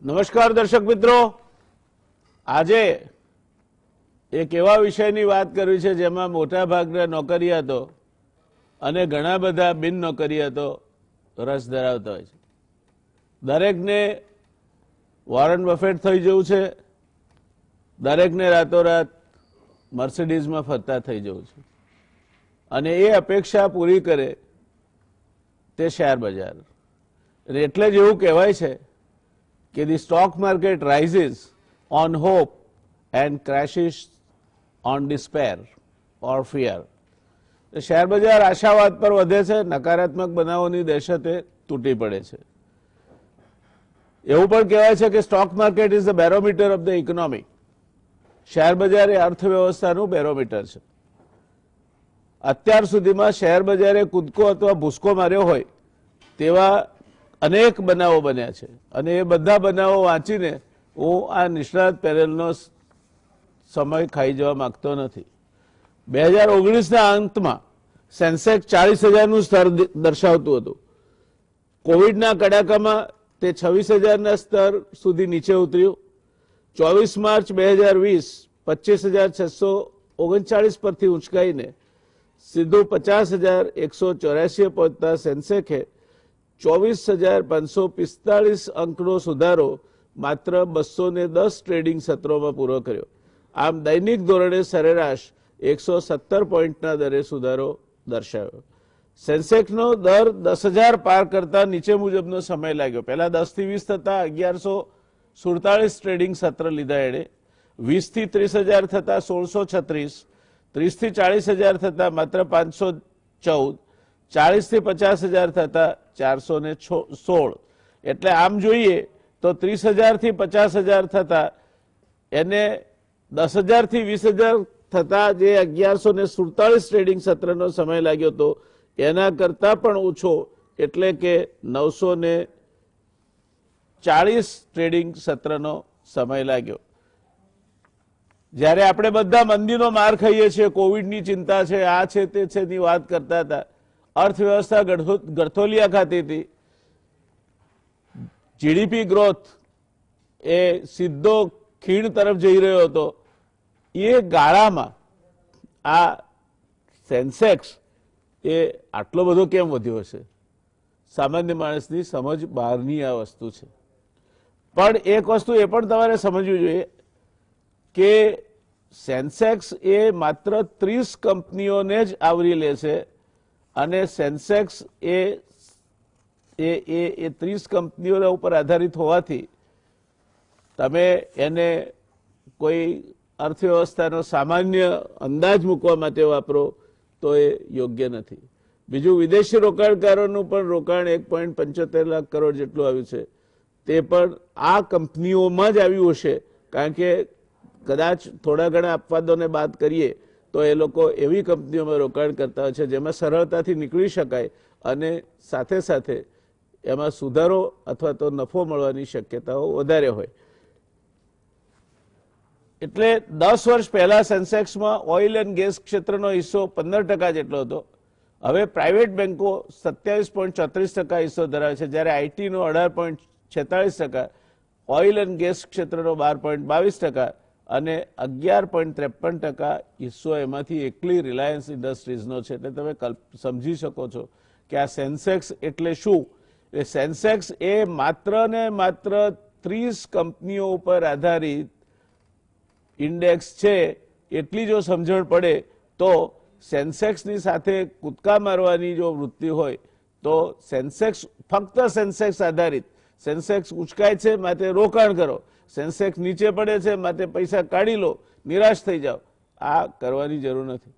નમસ્કાર દર્શક મિત્રો, આજે એક એવા વિષયની વાત કરવી છે જેમાં મોટા ભાગના નોકરિયાતો અને ઘણા બધા બિન નોકરિયાતો રસ ધરાવતા હોય છે. દરેકને વોરન બફેટ થઈ જવું છે, દરેકને રાતોરાત મર્સિડીઝમાં ફરતા થઈ જવું છે અને એ અપેક્ષા પૂરી કરે તે શેર બજાર. એટલે જ એવું કહેવાય છે કે the stock market rises on hope and crashes on despair or fear. Share બજાર આશાવાદ પર વધે છે, નકારાત્મક બનાવોની દહેશતે તૂટી પડે છે. એવું પણ કહેવાય છે કે stock market is the barometer of the economy. Share બજાર એ અર્થવ્યવસ્થાનું બેરોમીટર છે. અત્યાર સુધીમાં શેર બજારે કૂદકો અથવા ભૂસકો માર્યો હોય તેવા અનેક બનાવો બન્યા છે અને એ બધા બનાવો વાંચીને હું આ નિષ્ણાત પેનલનો સમય ખાઈ જવા માંગતો નથી. 2019ના અંતમાં સેન્સેક્સ 40,000નું સ્તર દર્શાવતું હતું. કોવિડના કડાકામાં તે 26,000ના સ્તર સુધી નીચે ઉતર્યું. 24 માર્ચ 2020 25,639 પરથી ઉંચકાઈને સીધું 50,184 પહોંચતા સેન્સેક્સે 24,545 અંકનો સુધારો માત્ર 210 ટ્રેડિંગ સત્રોમાં પૂરો કર્યો. આમ દૈનિક ધોરણે સરેરાશ 117 પોઈન્ટના દરે સુધારો દર્શાવ્યો. સેન્સેક્સનો દર 10,000 પાર કરતા નીચે મુજબનો સમય લાગ્યો. પહેલા 10 થી 20 થતા 1147 ટ્રેડિંગ સત્ર લીધા એણે, 20 થી 30,000 થતા 1636, 30 થી 40,000 થતા માત્ર 514, 40 થી 50,000 થતા 416. એટલે આમ જોઈએ તો 30,000 થી 50,000 થતા એને 10,000 થી 20,000 થતા જે 1147 ટ્રેડિંગ સત્રનો સમય લાગ્યો હતો એના કરતા પણ ઓછો, એટલે કે 940 ટ્રેડિંગ સત્રનો સમય લાગ્યો. જ્યારે આપણે બધા મંદીનો માર ખાઈએ છીએ, કોવિડની ચિંતા છે, આ છે તે છે ની વાત કરતા હતા, અર્થવ્યવસ્થા ગળથોલિયા ખાતી હતી, જીડીપી ગ્રોથ એ સીધો ખીણ તરફ જઈ રહ્યો હતો, એ ગાળામાં આ સેન્સેક્સ એ આટલો બધો કેમ વધ્યો હશે? સામાન્ય માણસની સમજ બહારની આ વસ્તુ છે. પણ એક વસ્તુ એ પણ તમારે સમજવી જોઈએ કે સેન્સેક્સ એ માત્ર 30 કંપનીઓને જ આવરી લે છે અને સેન્સેક્સ એ 30 કંપનીઓના ઉપર આધારિત હોવાથી તમે એને કોઈ અર્થવ્યવસ્થાનો સામાન્ય અંદાજ મૂકવા માટે વાપરો તો એ યોગ્ય નથી. બીજું, વિદેશી રોકાણકારોનું પણ રોકાણ 1.75 લાખ કરોડ જેટલું આવ્યું છે. તે પણ આ કંપનીઓમાં જ આવ્યું હશે, કારણ કે કદાચ થોડા ઘણા અપવાદોને બાદ કરીએ તો એ લોકો એવી કંપનીઓમાં રોકાણ કરતા હોય છે જેમાં સરળતાથી નીકળી શકાય અને સાથે સાથે એમાં સુધારો અથવા તો નફો મળવાની શક્યતાઓ વધારે હોય. એટલે 10 વર્ષ પહેલા સેન્સેક્સમાં ઓઇલ એન્ડ ગેસ ક્ષેત્રનો હિસ્સો 15% જેટલો હતો. હવે પ્રાઇવેટ બેન્કો 27.34% હિસ્સો ધરાવે છે, જ્યારે આઈટીનો 18.46%, ઓઇલ એન્ડ ગેસ ક્ષેત્રનો 12.22% અને 11.53% હિસ્સો એમાંથી એકલી રિલાયન્સ ઇન્ડસ્ટ્રીઝનો છે. એટલે તમે સમજી શકો છો કે આ સેન્સેક્સ એટલે શું. એ સેન્સેક્સ એ માત્ર ને માત્ર 30 કંપનીઓ ઉપર આધારિત ઇન્ડેક્સ છે. એટલી જો સમજણ પડે તો સેન્સેક્સની સાથે કૂદકા મારવાની જો વૃત્તિ હોય તો સેન્સેક્સ ફક્ત સેન્સેક્સ આધારિત, સેન્સેક્સ ઉચકાય છે માટે રોકાણ કરો, સેન્સેક્સ નીચે પડે છે માટે પૈસા કાઢી લો, નિરાશ થઈ જાઓ, આ કરવાની જરૂર નથી.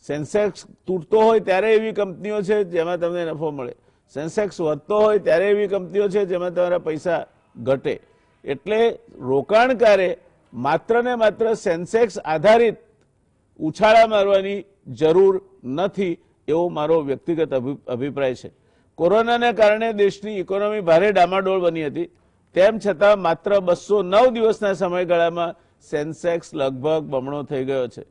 સેન્સેક્સ તૂટતો હોય ત્યારે એવી કંપનીઓ છે જેમાં તમને નફો મળે, સેન્સેક્સ વધતો હોય ત્યારે એવી કંપનીઓ છે જેમાં તમારા પૈસા ઘટે. એટલે રોકાણકારે માત્ર ને માત્ર સેન્સેક્સ આધારિત ઉછાળા મારવાની જરૂર નથી, એવો મારો વ્યક્તિગત અભિપ્રાય છે. કોરોનાને કારણે દેશની ઇકોનોમી ભારે ડામાડોળ બની હતી, તેમ છતાં માત્ર 209 દિવસના સમયગાળામાં સેન્સેક્સ લગભગ બમણો થઈ ગયો છે.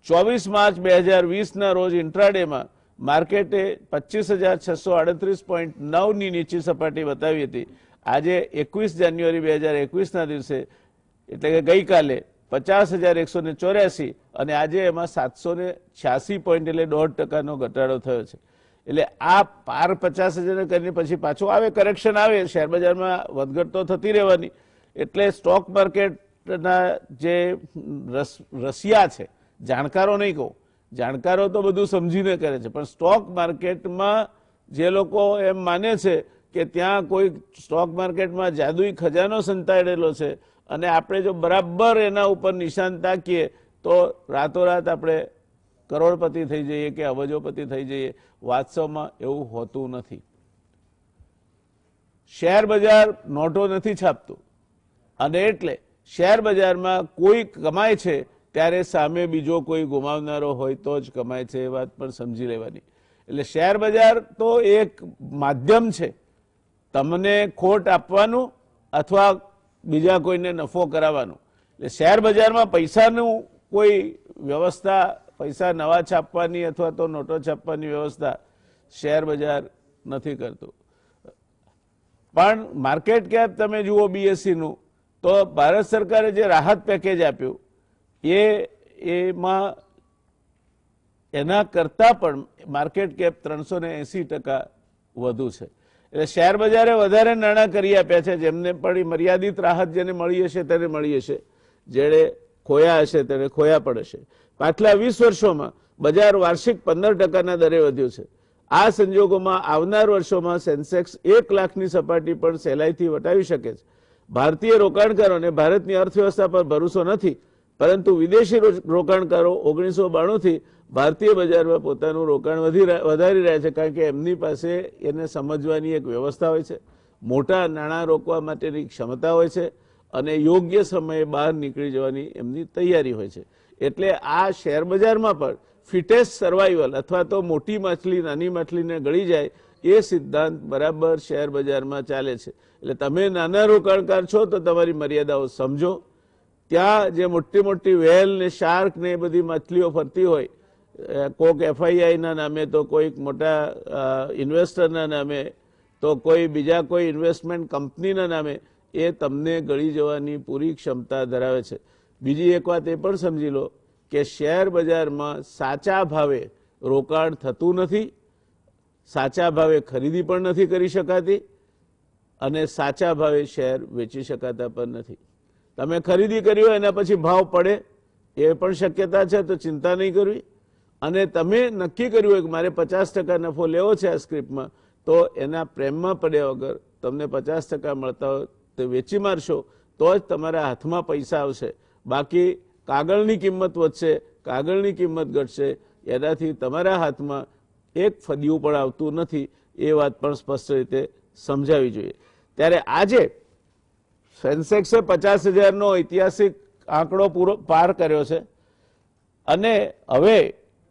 24 માર્ચ 2020ના રોજ ઇન્ટ્રાડેમાં માર્કેટે 25,638.9ની નીચી સપાટી બતાવી હતી આજે 21 જાન્યુઆરી 2021ના દિવસે એટલે કે ગઈકાલે 50,184 અને આજે એમાં 786 પોઈન્ટ એટલે 1.5% ઘટાડો થયો છે. એટલે આ પાર 50,000 કરીને પછી પાછું આવે, કરેક્શન આવે, શેર બજારમાં વધઘટ તો થતી રહેવાની. એટલે સ્ટોક માર્કેટના જે રસિયા છે, જાણકારો નહીં કહું, જાણકારો તો બધું સમજીને કરે છે, પણ સ્ટોક માર્કેટમાં જે લોકો એમ માને છે કે ત્યાં કોઈ સ્ટોક માર્કેટમાં જાદુઈ ખજાનો સંતાડેલો છે અને આપણે જો બરાબર એના ઉપર નિશાન તાકીએ તો રાતોરાત આપણે કરોડપતિ થઈ જઈએ કે અબજોપતિ થઈ જઈએ. વાસ્તવમાં એવું હોતું નથી. શેર બજાર નોટો નથી છાપતું અને એટલે શેર બજારમાં કોઈ કમાય છે ત્યારે સામે બીજો કોઈ ગુમાવનારો હોય તો જ કમાય છે, એ વાત પણ સમજી લેવાની. એટલે શેર બજાર તો એક માધ્યમ છે તમને ખોટ આપવાનું અથવા બીજા કોઈને નફો કરાવવાનું. એટલે શેર બજારમાં પૈસાનું કોઈ વ્યવસ્થા, પૈસા નવા છાપવાની અથવા તો નોટો છાપવાની વ્યવસ્થા શેર બજાર નથી કરતું. પણ માર્કેટ કેપ તમે જુઓ બીએસસીનું, તો ભારત સરકારે જે રાહત પેકેજ આપ્યું એમાં એના કરતાં પણ માર્કેટ કેપ 380% વધુ છે. એટલે શેર બજારે વધારે નાણાં કરી આપ્યા છે. જેમને પણ મર્યાદિત રાહત જેને મળી હશે તેને મળી હશે, જેણે ખોયા હશે તેને ખોયા પણ હશે. પાછલા 20 વર્ષોમાં બજાર વાર્ષિક 15%ના દરે વધ્યું છે. આ સંજોગોમાં આવનાર વર્ષોમાં સેન્સેક્સ 1 લાખની સપાટી પણ સહેલાઈથી વટાવી શકે છે. ભારતીય રોકાણકારોને ભારતની અર્થવ્યવસ્થા પર ભરોસો નથી, પરંતુ વિદેશી રોકાણકારો 1992થી ભારતીય બજારમાં પોતાનું રોકાણ વધારી રહ્યા છે, કારણ કે એમની પાસે એને સમજવાની એક વ્યવસ્થા હોય છે, મોટા નાણાં રોકવા માટેની ક્ષમતા હોય છે અને યોગ્ય સમયે બહાર નીકળી જવાની એમની તૈયારી હોય છે. એટલે આ શેર બજારમાં પણ ફિટેસ્ટ સર્વાઈવલ અથવા તો મોટી માછલી નાની માછલીને ગળી જાય એ સિદ્ધાંત બરાબર શેર બજારમાં ચાલે છે. એટલે તમે નાના રોકાણકાર છો તો તમારી મર્યાદાઓ સમજો. ત્યાં જે મોટી મોટી વેલ ને શાર્ક ને એ બધી માછલીઓ ફરતી હોય, કોઈક એફઆઈઆઈના નામે તો કોઈક મોટા ઇન્વેસ્ટરના નામે તો કોઈ બીજા કોઈ ઇન્વેસ્ટમેન્ટ કંપનીના નામે, એ તમને ગળી જવાની પૂરી ક્ષમતા ધરાવે છે. બીજી એક વાત એ પણ સમજી લો કે શેર બજારમાં સાચા ભાવે રોકાણ થતું નથી, સાચા ભાવે ખરીદી પણ નથી કરી શકાતી અને સાચા ભાવે શેર વેચી શકાતા પણ નથી. તમે ખરીદી કરી હોય એના પછી ભાવ પડે એ પણ શક્યતા છે, તો ચિંતા નહીં કરવી. અને તમે નક્કી કર્યું હોય કે મારે 50% નફો લેવો છે આ સ્ક્રિપ્ટમાં, તો એના પ્રેમમાં પડ્યા વગર તમને 50% મળતા હોય તો વેચી મારશો તો જ તમારા હાથમાં પૈસા આવશે. બાકી કાગળની કિંમત વધશે, કાગળની કિંમત ઘટશે, એનાથી તમારા હાથમાં એક ફદિયું પણ આવતું નથી. એ વાત પણ સ્પષ્ટ રીતે સમજાવી જોઈએ. ત્યારે આજે સેન્સેક્સે 50,000નો ઐતિહાસિક આંકડો પૂરો પાર કર્યો છે અને હવે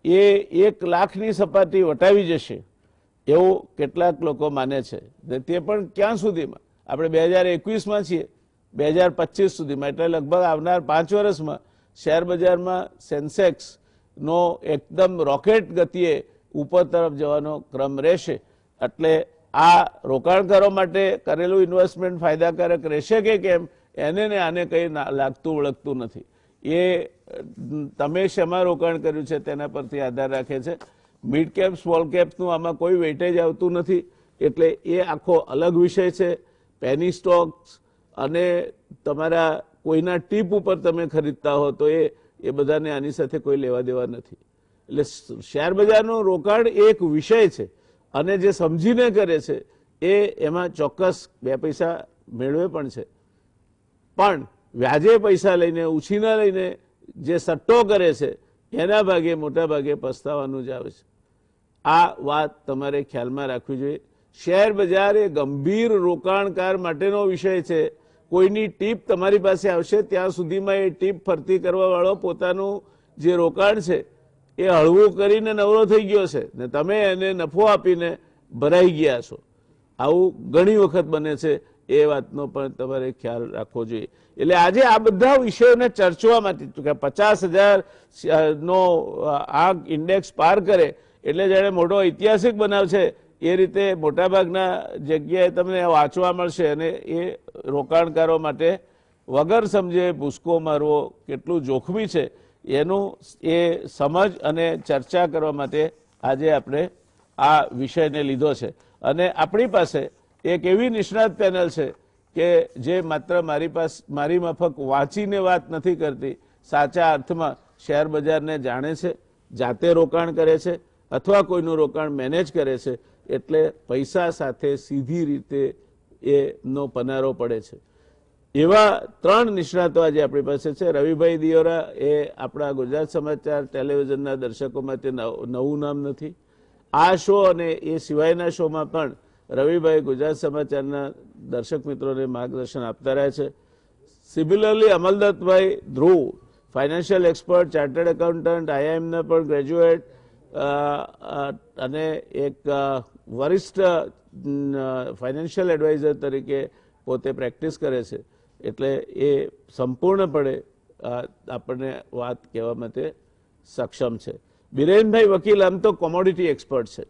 એ 1 લાખની સપાટી વટાવી જશે એવું કેટલાક લોકો માને છે. તે પણ ક્યાં સુધીમાં? આપણે 2021માં છીએ, 2025 સુધીમાં, એટલે લગભગ આવનાર 5 વર્ષમાં શેર બજારમાં સેન્સેક્સનો એકદમ રોકેટ ગતિએ ઉપર તરફ જવાનો ક્રમ રહેશે. એટલે આ રોકાણકારો માટે કરેલું ઇન્વેસ્ટમેન્ટ ફાયદાકારક રહેશે કે કેમ એને ને આને કંઈ લાગતું વળગતું નથી. એ તમે શેમાં રોકાણ કર્યું છે તેના પરથી આધાર રાખે છે. મિડ કેપ સ્મોલ કેપ્સનું આમાં કોઈ વેઇટેજ આવતું નથી, એટલે એ આખો અલગ વિષય છે. પેની સ્ટોક્સ અને તમારા કોઈના ટીપ ઉપર તમે ખરીદતા હો તો એ બધાને આની સાથે કોઈ લેવા દેવા નથી. એટલે શેર બજારનું રોકાણ એક વિષય છે અને જે સમજીને કરે છે એ એમાં ચોક્કસ 2 પૈસા મેળવે પણ છે, પણ વ્યાજે પૈસા લઈને, ઉછીના લઈને જે સટ્ટો કરે છે એના ભાગે મોટા ભાગે પસ્તાવાનું જ આવે છે. આ વાત તમારે ખ્યાલમાં રાખવી જોઈએ. શેર બજાર એ ગંભીર રોકાણકાર માટેનો વિષય છે. કોઈની ટીપ તમારી પાસે આવશે ત્યાં સુધીમાં એ ટીપ ફરતી કરવા વાળો પોતાનું જે રોકાણ છે એ હળવું કરીને નવરો થઈ ગયો છે ને તમે એને નફો આપીને ભરાઈ ગયા છો. આવું ઘણી વખત બને છે. એ વાતનો પણ તમારે ખ્યાલ રાખવો જોઈએ. એટલે આજે આ બધા વિષયોને ચર્ચવા માટે કે 50,000નો આ ઇન્ડેક્સ પાર કરે એટલે જાણે મોટો ઐતિહાસિક બનાવ છે એ રીતે મોટાભાગના જગ્યાએ તમને વાંચવા મળશે અને એ રોકાણકારો માટે વગર સમજે ભૂસકો મારવો કેટલું જોખમી છે એનું એ સમજ અને ચર્ચા કરવા માટે આજે આપણે આ વિષયને લીધો છે. અને આપણી પાસે એક એવી નિષ્ણાત પેનલ છે કે જે માત્ર મારી માફક વાંચીને વાત નથી કરતી, સાચા અર્થમાં શેર બજારને જાણે છે, જાતે રોકાણ કરે છે અથવા કોઈનું રોકાણ મેનેજ કરે છે, એટલે પૈસા સાથે સીધી રીતે એનો પનારો પડે છે. એવા 3 નિષ્ણાતો આજે આપણી પાસે છે. રવિભાઈ દિયોરા એ આપણા ગુજરાત સમાચાર ટેલિવિઝનના દર્શકો માટે નવું નામ નથી. આ શો અને એ સિવાયના શોમાં પણ રવિભાઈ ગુજરાત સમાચારના દર્શક મિત્રોને માર્ગદર્શન આપતા રહ્યા છે. સિમિલરલી અમલદત્તભાઈ ધ્રુવ, ફાઇનાન્શિયલ એક્સપર્ટ, ચાર્ટર્ડ એકાઉન્ટન્ટ, IIMના પણ ગ્રેજ્યુએટ અને એક વરિષ્ઠ ફાઇનાન્શિયલ એડવાઇઝર તરીકે પોતે પ્રેક્ટિસ કરે છે, એટલે એ સંપૂર્ણપણે આપણને વાત કહેવા માટે સક્ષમ છે. બિરેનભાઈ વકીલ આમ તો કોમોડિટી એક્સપર્ટ છે,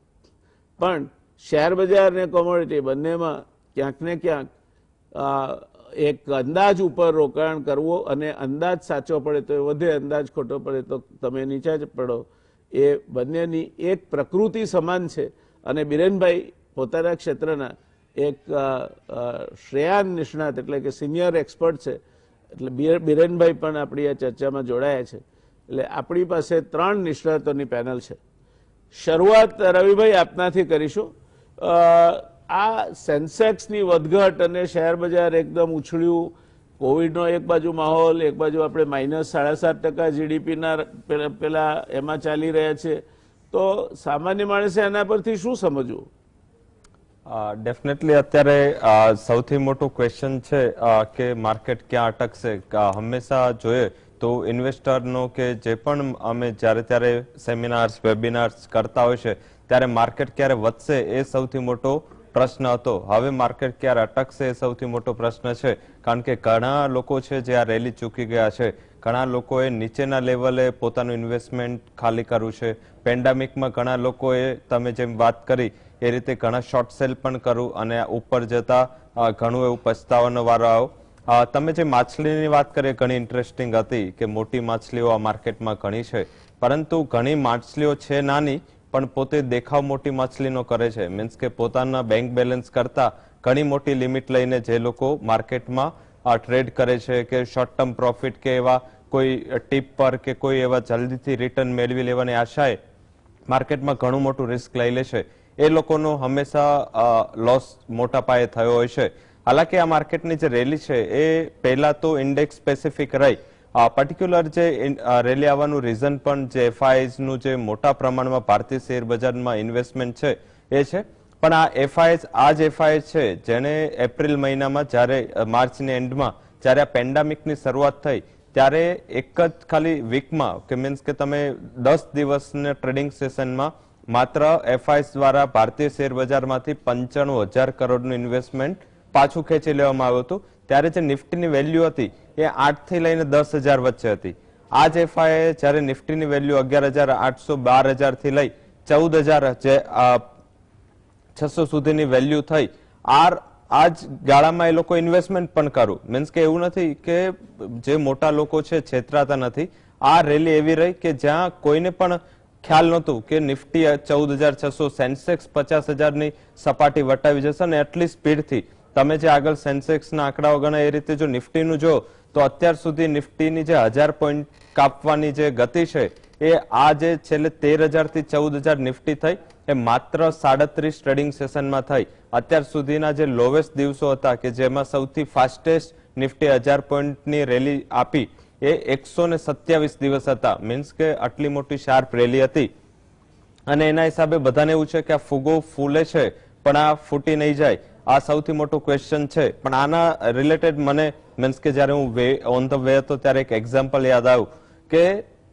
પણ શેર બજાર અને કોમોડિટી બંનેમાં ક્યાંક ને ક્યાંક એક અંદાજ ઉપર રોકાણ કરવો અને અંદાજ સાચો પડે તો એ વધે, અંદાજ ખોટો પડે તો તમે નીચા જ પડો, એ બંનેની એક પ્રકૃતિ સમાન છે. અને બિરેનભાઈ પોતાના ક્ષેત્રના એક શ્રેયાન નિષ્ણાત એટલે કે સિનિયર એક્સપર્ટ છે, એટલે બિરેનભાઈ પણ આપણી આ ચર્ચામાં જોડાયા છે. એટલે આપણી પાસે 3 નિષ્ણાતોની પેનલ છે. શરૂઆત રવિભાઈ આપનાથી કરીશું. આ સેન્સેક્સની વધઘટ અને શેર બજાર એકદમ ઉછળ્યું, કોવિડનો એક બાજુ માહોલ, એક બાજુ આપણે -7.5% જીડીપીના પેલા એમાં ચાલી રહ્યા છે, તો સામાન્ય માણસે આના પરથી શું સમજવું? ડેફિનેટલી અત્યારે સૌથી મોટું ક્વેશ્ચન છે કે માર્કેટ ક્યાં અટકશે. હંમેશા જોઈએ તો ઇન્વેસ્ટરનો કે જે પણ અમે જ્યારે ત્યારે સેમિનાર્સ વેબિનાર્સ કરતા હોય છે ત્યારે માર્કેટ ક્યારે વધશે એ સૌથી મોટો પ્રશ્ન હતો. હવે માર્કેટ ક્યારે અટકશે એ સૌથી મોટો પ્રશ્ન છે, કારણ કે ઘણા લોકો છે જે આ રેલી ચૂકી ગયા છે. ઘણા લોકોએ નીચેના લેવલે પોતાનું ઇન્વેસ્ટમેન્ટ ખાલી કરવું છે. પેન્ડેમિકમાં ઘણા લોકોએ તમે જેમ વાત કરી એ રીતે ઘણા શોર્ટ સેલ પણ કરવું અને ઉપર જતા ઘણું એવું પછતાવાનો વારો આવ્યો. તમે જે માછલીની વાત કરી ઘણી ઇન્ટરેસ્ટિંગ હતી કે મોટી માછલીઓ આ માર્કેટમાં ઘણી છે, પરંતુ ઘણી માછલીઓ છે નાની પણ પોતે દેખાવ મોટી માછલીનો કરે છે. મીન્સ કે પોતાના બેંક બેલેન્સ કરતા ઘણી મોટી લિમિટ લઈને જે લોકો માર્કેટમાં ટ્રેડ કરે છે કે શોર્ટ ટર્મ પ્રોફિટ કે એવા કોઈ ટીપ પર કે કોઈ એવા જલ્દીથી રિટર્ન મેળવી લેવાની આશાએ માર્કેટમાં ઘણું મોટું રિસ્ક લઈ લે છે, એ લોકોનો હંમેશા લોસ મોટા પાયે થયો હોય છે. હાલાકી આ માર્કેટની જે રેલી છે એ પહેલા તો ઇન્ડેક્સ સ્પેસિફિક રહી. પર્ટિક્યુલર જે રેલી આવવાનું રીઝન પણ જે FIIs નું જે મોટા પ્રમાણમાં ભારતીય શેર બજારમાં ઇન્વેસ્ટમેન્ટ છે એ છે. પણ આ FIIs આ જ FIIs છે જેને એપ્રિલ મહિનામાં જ્યારે માર્ચની એન્ડમાં જ્યારે આ પેન્ડેમિકની શરૂઆત થઈ ત્યારે એક જ ખાલી વીકમાં કે મીન્સ કે તમે 10 દિવસના ટ્રેડિંગ સેશનમાં માત્ર FIIs દ્વારા ભારતીય શેર બજારમાંથી 95,000 કરોડનું ઇન્વેસ્ટમેન્ટ પાછું ખેંચી લેવામાં આવ્યું હતું. ત્યારે જે નિફ્ટીની વેલ્યુ હતી એ 8 થી લઈને 10,000 વચ્ચે હતી. આ જ FII જ્યારે નિફ્ટીની વેલ્યુ 11,800 12,000 થી લઈ 14,600 સુધીની વેલ્યુ થઈ. આ જ ગાળામાં એ લોકો ઇન્વેસ્ટમેન્ટ પણ કરવું. મીન્સ કે એવું નથી કે જે મોટા લોકો છે છેતરાતા નથી. આ રેલી એવી રહી કે જ્યાં કોઈને પણ ખ્યાલ નહોતું કે નિફ્ટી 14,600 સેન્સેક્સ 50,000ની સપાટી વટાવી જશે અને એટલી સ્પીડથી તમે જે આગળ સેન્સેક્સના આંકડાઓ ગણાય એ રીતે જો નિફ્ટીનું જો તો અત્યાર સુધી નિફ્ટીની જે 1000 પોઈન્ટ કાપવાની જે ગતિ છે એ આ જે છેલ્લે 13,000 થી 14,000 નિફ્ટી થઈ એ માત્ર 37 ટ્રેડિંગ સેશનમાં થઈ. અત્યાર સુધીના જે લોવેસ્ટ દિવસો હતા કે જેમાં સૌથી ફાસ્ટેસ્ટ નિફ્ટી 1000 પોઈન્ટની રેલી આપી એ 127 દિવસ હતા. મીન્સ કે આટલી મોટી શાર્પ રેલી હતી અને એના હિસાબે બધાને એવું છે કે આ ફુગો ફૂલે છે પણ આ ફૂટી નહીં જાય. આ સૌથી મોટો ક્વેશ્ચન છે. પણ આના રિલેટેડ મને મીન્સ કે જયારે હું ઓન ધ વે હતો ત્યારે એક એક્ઝામ્પલ યાદ આવ્યું કે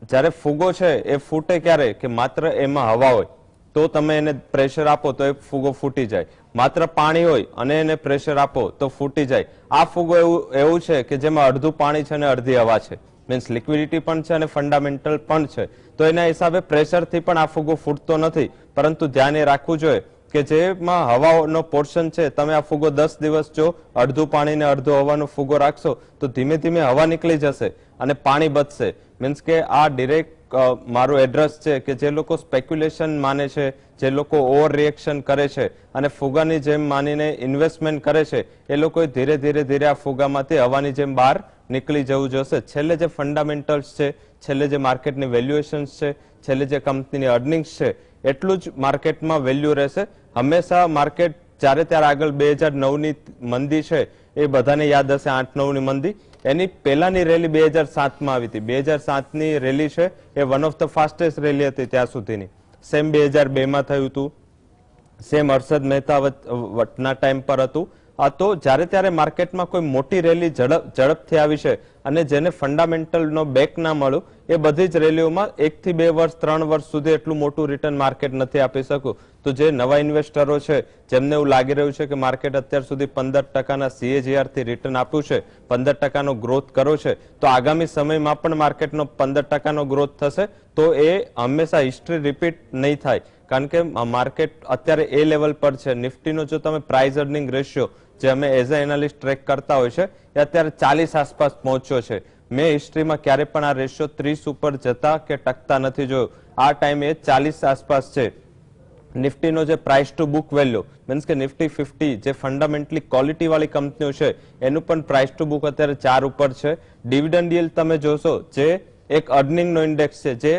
જયારે ફુગો છે એ ફૂટે ક્યારે કે માત્ર એમાં હવા હોય તો તમે એને પ્રેશર આપો તો એ ફુગો ફૂટી જાય. માત્ર પાણી હોય અને એને પ્રેશર આપો તો ફૂટી જાય. આ ફુગો એવું છે કે જેમાં અડધું પાણી છે અને અડધી હવા છે. મીન્સ લિક્વિડિટી પણ છે અને ફંડામેન્ટલ પણ છે. તો એના હિસાબે પ્રેશરથી પણ આ ફુગો ફૂટતો નથી. પરંતુ ધ્યાન એ રાખવું જોઈએ કે જેમાં હવાનો પોર્શન છે, તમે આ ફુગો 10 દિવસ જો અડધું પાણી ને અડધો હવાનો ફુગો રાખશો તો ધીમે ધીમે હવા નીકળી જશે અને પાણી બચશે. મીન્સ કે આ ડિરેક્ટ મારું એડ્રેસ છે કે જે લોકો સ્પેક્યુલેશન માને છે, જે લોકો ઓવર રિએક્શન કરે છે અને ફુગાની જેમ માનીને ઇન્વેસ્ટમેન્ટ કરે છે, એ લોકોએ ધીરે ધીરે આ ફુગામાંથી હવાની જેમ બહાર નીકળી જવું જોશે. છેલ્લે જે ફંડામેન્ટલ્સ છે, છેલ્લે જે માર્કેટની વેલ્યુએશન્સ છે, છેલ્લે જે કંપનીની અર્નિંગ્સ છે, એટલું જ માર્કેટમાં વેલ્યુ રહેશે. હંમેશા માર્કેટ જ્યારે ત્યારે આગળ 2009ની મંદી છે એ બધાને યાદ હશે, 8-9ની મંદી, એની પહેલાની રેલી 2007માં આવી હતી. 2007ની રેલી છે એ one of the fastest rally હતી ત્યાં સુધીની. સેમ 2002માં થયું હતું, સેમ હર્ષદ મહેતા વટના ટાઈમ પર હતું. આ તો જ્યારે ત્યારે માર્કેટમાં કોઈ મોટી રેલી ઝડપથી આવી છે અને જેને ફંડામેન્ટલનો બેક ના મળ્યું, એ બધી જ રેલીઓમાં 1 થી 2 વર્ષ 3 વર્ષ સુધી એટલું મોટું રિટર્ન માર્કેટ નથી આપી શકું. તો જે નવા ઇન્વેસ્ટરો છે જેમને એવું લાગી રહ્યું છે કે માર્કેટ અત્યાર સુધી 15% CAGR થી રિટર્ન આપ્યું છે, 15% ગ્રોથ કર્યો છે, તો આગામી સમયમાં પણ માર્કેટનો 15% ગ્રોથ થશે, તો એ હંમેશા હિસ્ટ્રી રિપીટ નહીં થાય. કારણ કે માર્કેટ અત્યારે એ લેવલ પર છે. નિફ્ટીનો જો તમે પ્રાઇસ અર્નિંગ રેશિયો જે અમે એઝ અ એનાલિસ્ટ ટ્રેક કરતા હોય છે, એ અત્યારે 40 આસપાસ પહોંચ્યો છે. મેં હિસ્ટ્રીમાં ક્યારે પણ આ રેશિયો 30 ઉપર જતા કે ટકતા નથી જોયું. આ ટાઈમે 40 આસપાસ છે. નિફ્ટીનો જે price two book value means કે નિફ્ટી 50 જે ફંડામેન્ટલી ક્વોલિટી વાળી કંપનીઓ છે એનું પણ પ્રાઇસ ટુ બુક અત્યારે 4 ઉપર છે. ડિવિડન્ડ yield તમે જોશો, જે એક અર્નિંગ નો ઇન્ડેક્સ છે જે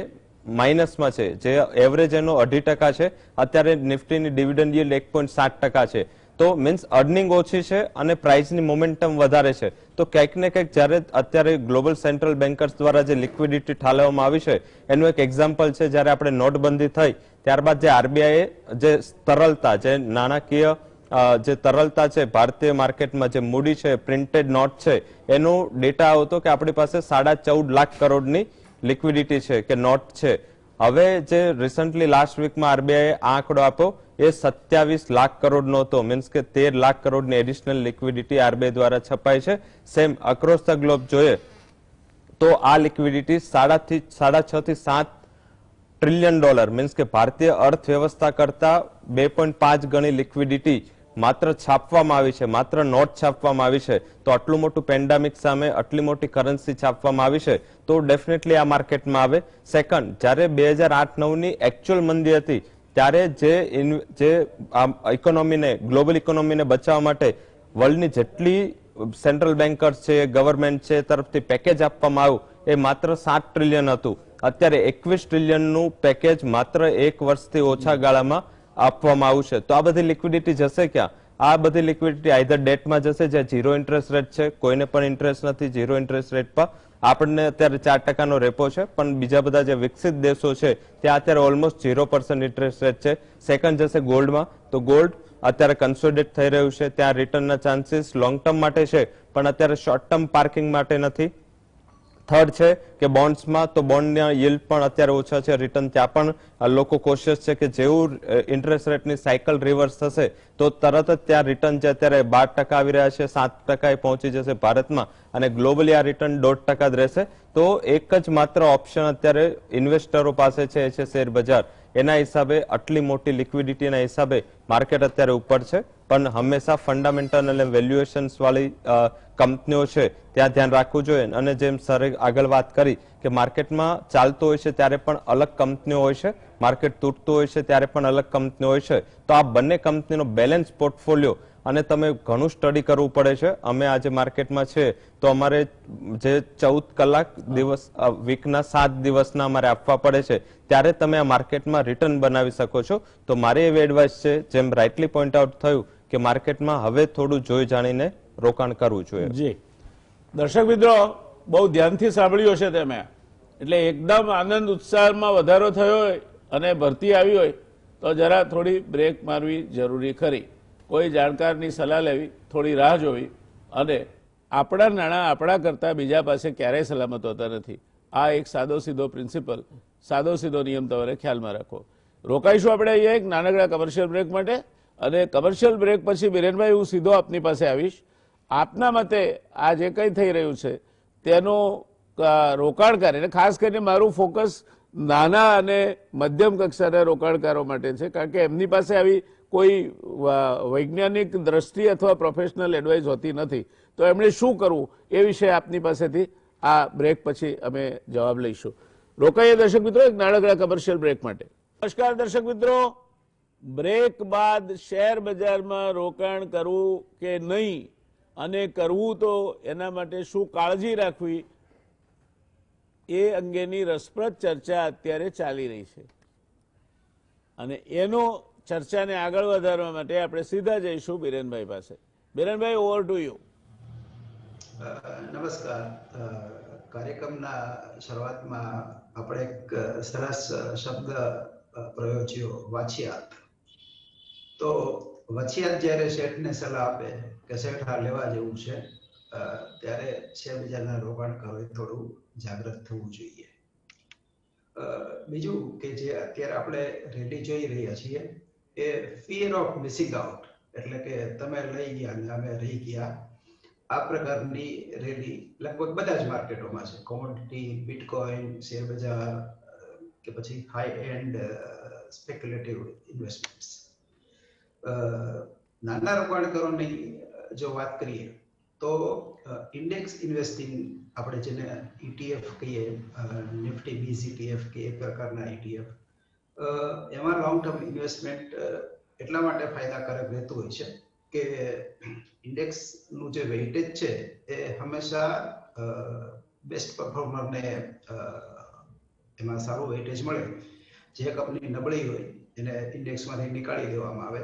માઇનસમાં છે, જે એવરેજ એનો 2.5% છે, અત્યારે નિફ્ટીની ડિવિડન્ડ yield 1.7% છે. તો મીન્સ અર્નિંગ ઓછી છે અને પ્રાઇસની મોમેન્ટમ વધારે છે. તો ક્યાંક ને ક્યાંક જ્યારે અત્યારે ગ્લોબલ સેન્ટ્રલ બેન્કર્સ દ્વારા જે લિક્વિડિટી ઠાલવવામાં આવી છે એનું એક એક્ઝામ્પલ છે, જ્યારે આપણે નોટબંધી થઈ ત્યારબાદ જે આરબીઆઈએ જે તરલતા, જે નાણાકીય જે તરલતા છે ભારતીય માર્કેટમાં, જે મૂડી છે, પ્રિન્ટેડ નોટ છે, એનો ડેટા આવતો કે આપણી પાસે 14.5 લાખ કરોડની લિક્વિડિટી છે કે નોટ છે. હવે જે રિસન્ટલી લાસ્ટ વીકમાં આરબીઆઈએ આ આંકડો આપ્યો એ 27 લાખ કરોડનો હતો. મીન્સ કે 13 લાખ કરોડની એડિશનલ લિક્વિડિટી આરબીઆઈ દ્વારા છપાઈ છે. સેમ અક્રોસ ધ ગ્લોબ જોઈએ તો આ લિક્વિડિટી $6.5 થી $7 ટ્રિલિયન મીન્સ કે ભારતીય અર્થવ્યવસ્થા કરતા 2.5 ગણી લિક્વિડિટી માત્ર છાપવામાં આવી છે, માત્ર નોટ છાપવામાં આવી છે. તો આટલું મોટું પેન્ડેમિક સામે આટલી મોટી કરન્સી છાપવામાં આવી છે તો ડેફિનેટલી આ માર્કેટમાં આવે. સેકન્ડ, જ્યારે 2008-9ની એકચ્યુઅલ મંદી હતી ત્યારે જે ઇકોનોમીને, ગ્લોબલ ઇકોનોમીને બચાવવા માટે વર્લ્ડની જેટલી સેન્ટ્રલ બેન્કર્સ છે, ગવર્મેન્ટ છે તરફથી પેકેજ આપવામાં આવ્યું એ માત્ર 7 ટ્રિલિયન હતું. અત્યારે 21 ટ્રિલિયનનું પેકેજ માત્ર 1 વર્ષથી ઓછા ગાળામાં આપવામાં આવ્યું છે. તો આ બધી લિક્વિડિટી જશે ક્યાં? આ બધી લિક્વિડિટી આઈધર ડેટમાં જશે જ્યાં 0 ઇન્ટરેસ્ટ રેટ છે, કોઈને પણ ઇન્ટરેસ્ટ નથી 0 ઇન્ટરેસ્ટ રેટ પર. આપણને અત્યારે 4% રેપો છે, પણ બીજા બધા જે વિકસિત દેશો છે ત્યાં અત્યારે ઓલમોસ્ટ 0% ઇન્ટરેસ્ટ રેટ છે. સેકન્ડ જશે ગોલ્ડમાં, તો ગોલ્ડ અત્યારે કન્સોલિડેટ થઈ રહ્યું છે, ત્યાં રિટર્નના ચાન્સીસ લોંગ ટર્મ માટે છે પણ અત્યારે શોર્ટ ટર્મ પાર્કિંગ માટે નથી. થર્ડ છે કે બોન્ડ્સમાં, તો બોન્ડના yield પણ અત્યારે ઓછા છે, રિટર્ન ત્યાં પણ લોકો કોશિયસ છે કે જેવું ઇન્ટરેસ્ટ રેટની સાયકલ રિવર્સ થશે તો તરત જ ત્યાં રિટર્ન જે અત્યારે 12% આવી રહ્યા છે 7% પહોંચી જશે ભારતમાં અને ગ્લોબલી આ રિટર્ન 1.5% જ રહેશે. તો એક જ માત્ર ઓપ્શન અત્યારે ઇન્વેસ્ટરો પાસે છે એ છે શેર બજાર. એના હિસાબે આટલી મોટી લિક્વિડિટીના હિસાબે માર્કેટ અત્યારે ઉપર છે, પણ હંમેશા ફંડામેન્ટલ અને વેલ્યુએશન્સ વાળી કંપનીઓ છે ત્યાં ધ્યાન રાખવું જોઈએ. અને જેમ સરે આગળ વાત કરી કે માર્કેટમાં ચાલતું હોય છે ત્યારે પણ અલગ કંપનીઓ હોય છે, માર્કેટ તૂટતું હોય છે ત્યારે પણ અલગ કંપનીઓ હોય છે. તો આ બંને કંપનીનો બેલેન્સ પોર્ટફોલિયો અને તમે ઘણું સ્ટડી કરવું પડે છે. અમે આજે માર્કેટમાં છે તો અમારે જે 14 કલાક દિવસ વીકના 7 દિવસના અમારે આપવા પડે છે, ત્યારે તમે આ માર્કેટમાં રિટર્ન બનાવી શકો છો. તો મારી એવી એડવાઇસ છે, જેમ રાઇટલી પોઈન્ટ આઉટ થયું કે માર્કેટમાં હવે થોડું જોઈ જાણીને રોકાણ કરવું જોઈએ. જી દર્શક મિત્રો, બહુ ધ્યાનથી સાંભળ્યું હશે તમે, એટલે એકદમ આનંદ ઉત્સાહમાં વધારો થયો હોય અને ભરતી આવી હોય તો જરા થોડી બ્રેક મારવી જરૂરી ખરી. કોઈ જાણકારની સલાહ લેવી, થોડી રાહ જોવી, અને આપણા નાણાં આપણા કરતાં બીજા પાસે ક્યારેય સલામત હોતા નથી. આ એક સાદો સીધો પ્રિન્સિપલ, સાદો સીધો નિયમ તમારે ખ્યાલમાં રાખો. રોકાઈશું આપણે અહીંયા એક નાનકડા કમર્શિયલ બ્રેક માટે, અને કમર્શિયલ બ્રેક પછી બિરેનભાઈ હું સીધો આપની પાસે આવીશ. આપના મતે આ જે કંઈ થઈ રહ્યું છે તેનું રોકાણકાર, એટલે ખાસ કરીને મારું ફોકસ નાના અને મધ્યમ કક્ષાના રોકાણકારો માટે છે, કારણ કે એમની પાસે આવી કોઈ વૈજ્ઞાનિક દ્રષ્ટિ અથવા પ્રોફેશનલ એડવાઇસ હોતી નથી. તો એમણે શું કરવું એ વિશે આપની પાસેથી આ બ્રેક પછી અમે જવાબ લઈશું. રોકાઈએ દર્શક મિત્રો એક નાનકડા કમર્શિયલ બ્રેક માટે. નમસ્કાર દર્શક મિત્રો, બ્રેક બાદ શેર બજારમાં રોકાણ કરવું કે નહીં અને કરવું તો એના માટે શું કાળજી રાખવી એ અંગેની રસપ્રદ ચર્ચા અત્યારે ચાલી રહી છે અને એનો ચર્ચાને આગળ વધારવા માટે આપણે સીધા જઈશું બિરેનભાઈ પાસે. Birenbhai, over to you. નમસ્કાર. કાર્યક્રમના શરૂઆતમાં આપણે એક સરસ શબ્દ પ્રયોજ્યો, વાછિયાત. તો વછિયાત જ્યારે શેઠને સલાહ આપે કે શેઠ આ લેવા જેવું છે, ત્યારે શેર બજારના રોકાણકારોએ થોડું જાગૃત થવું જોઈએ. બીજું કે જે અત્યારે આપણે રેલી જોઈ રહ્યા છીએ એ ફિયર ઓફ મિસિંગ આઉટ, એટલે કે તમે લઈ ગયા અને અમે રહી ગયા, આ પ્રકારની રેલી લગભગ બધા જ માર્કેટોમાં છે. કોમોડિટી, બિટકોઇન, શેર બજાર કે પછી હાઈ એન્ડ સ્પેક્યુલેટિવ ઇન્વેસ્ટમેન્ટ્સ. નાના રોકાણકારોની જો વાત કરીએ તો ઇન્ડેક્સ ઇન્વેસ્ટિંગ, આપણે જેને ETF કહીએ, નિફ્ટી BCTF કે એ પ્રકારના ETF, એમાં લોંગ ટર્મ ઇન્વેસ્ટમેન્ટ એટલા માટે ફાયદાકારક રહેતું હોય છે કે ઇન્ડેક્સનું જે વેઇટેજ છે એ હંમેશા બેસ્ટ પરફોર્મરને એમાં સારું વેઇટેજ મળે. જે કંપની નબળી હોય એને ઇન્ડેક્સમાંથી નીકાળી દેવામાં આવે,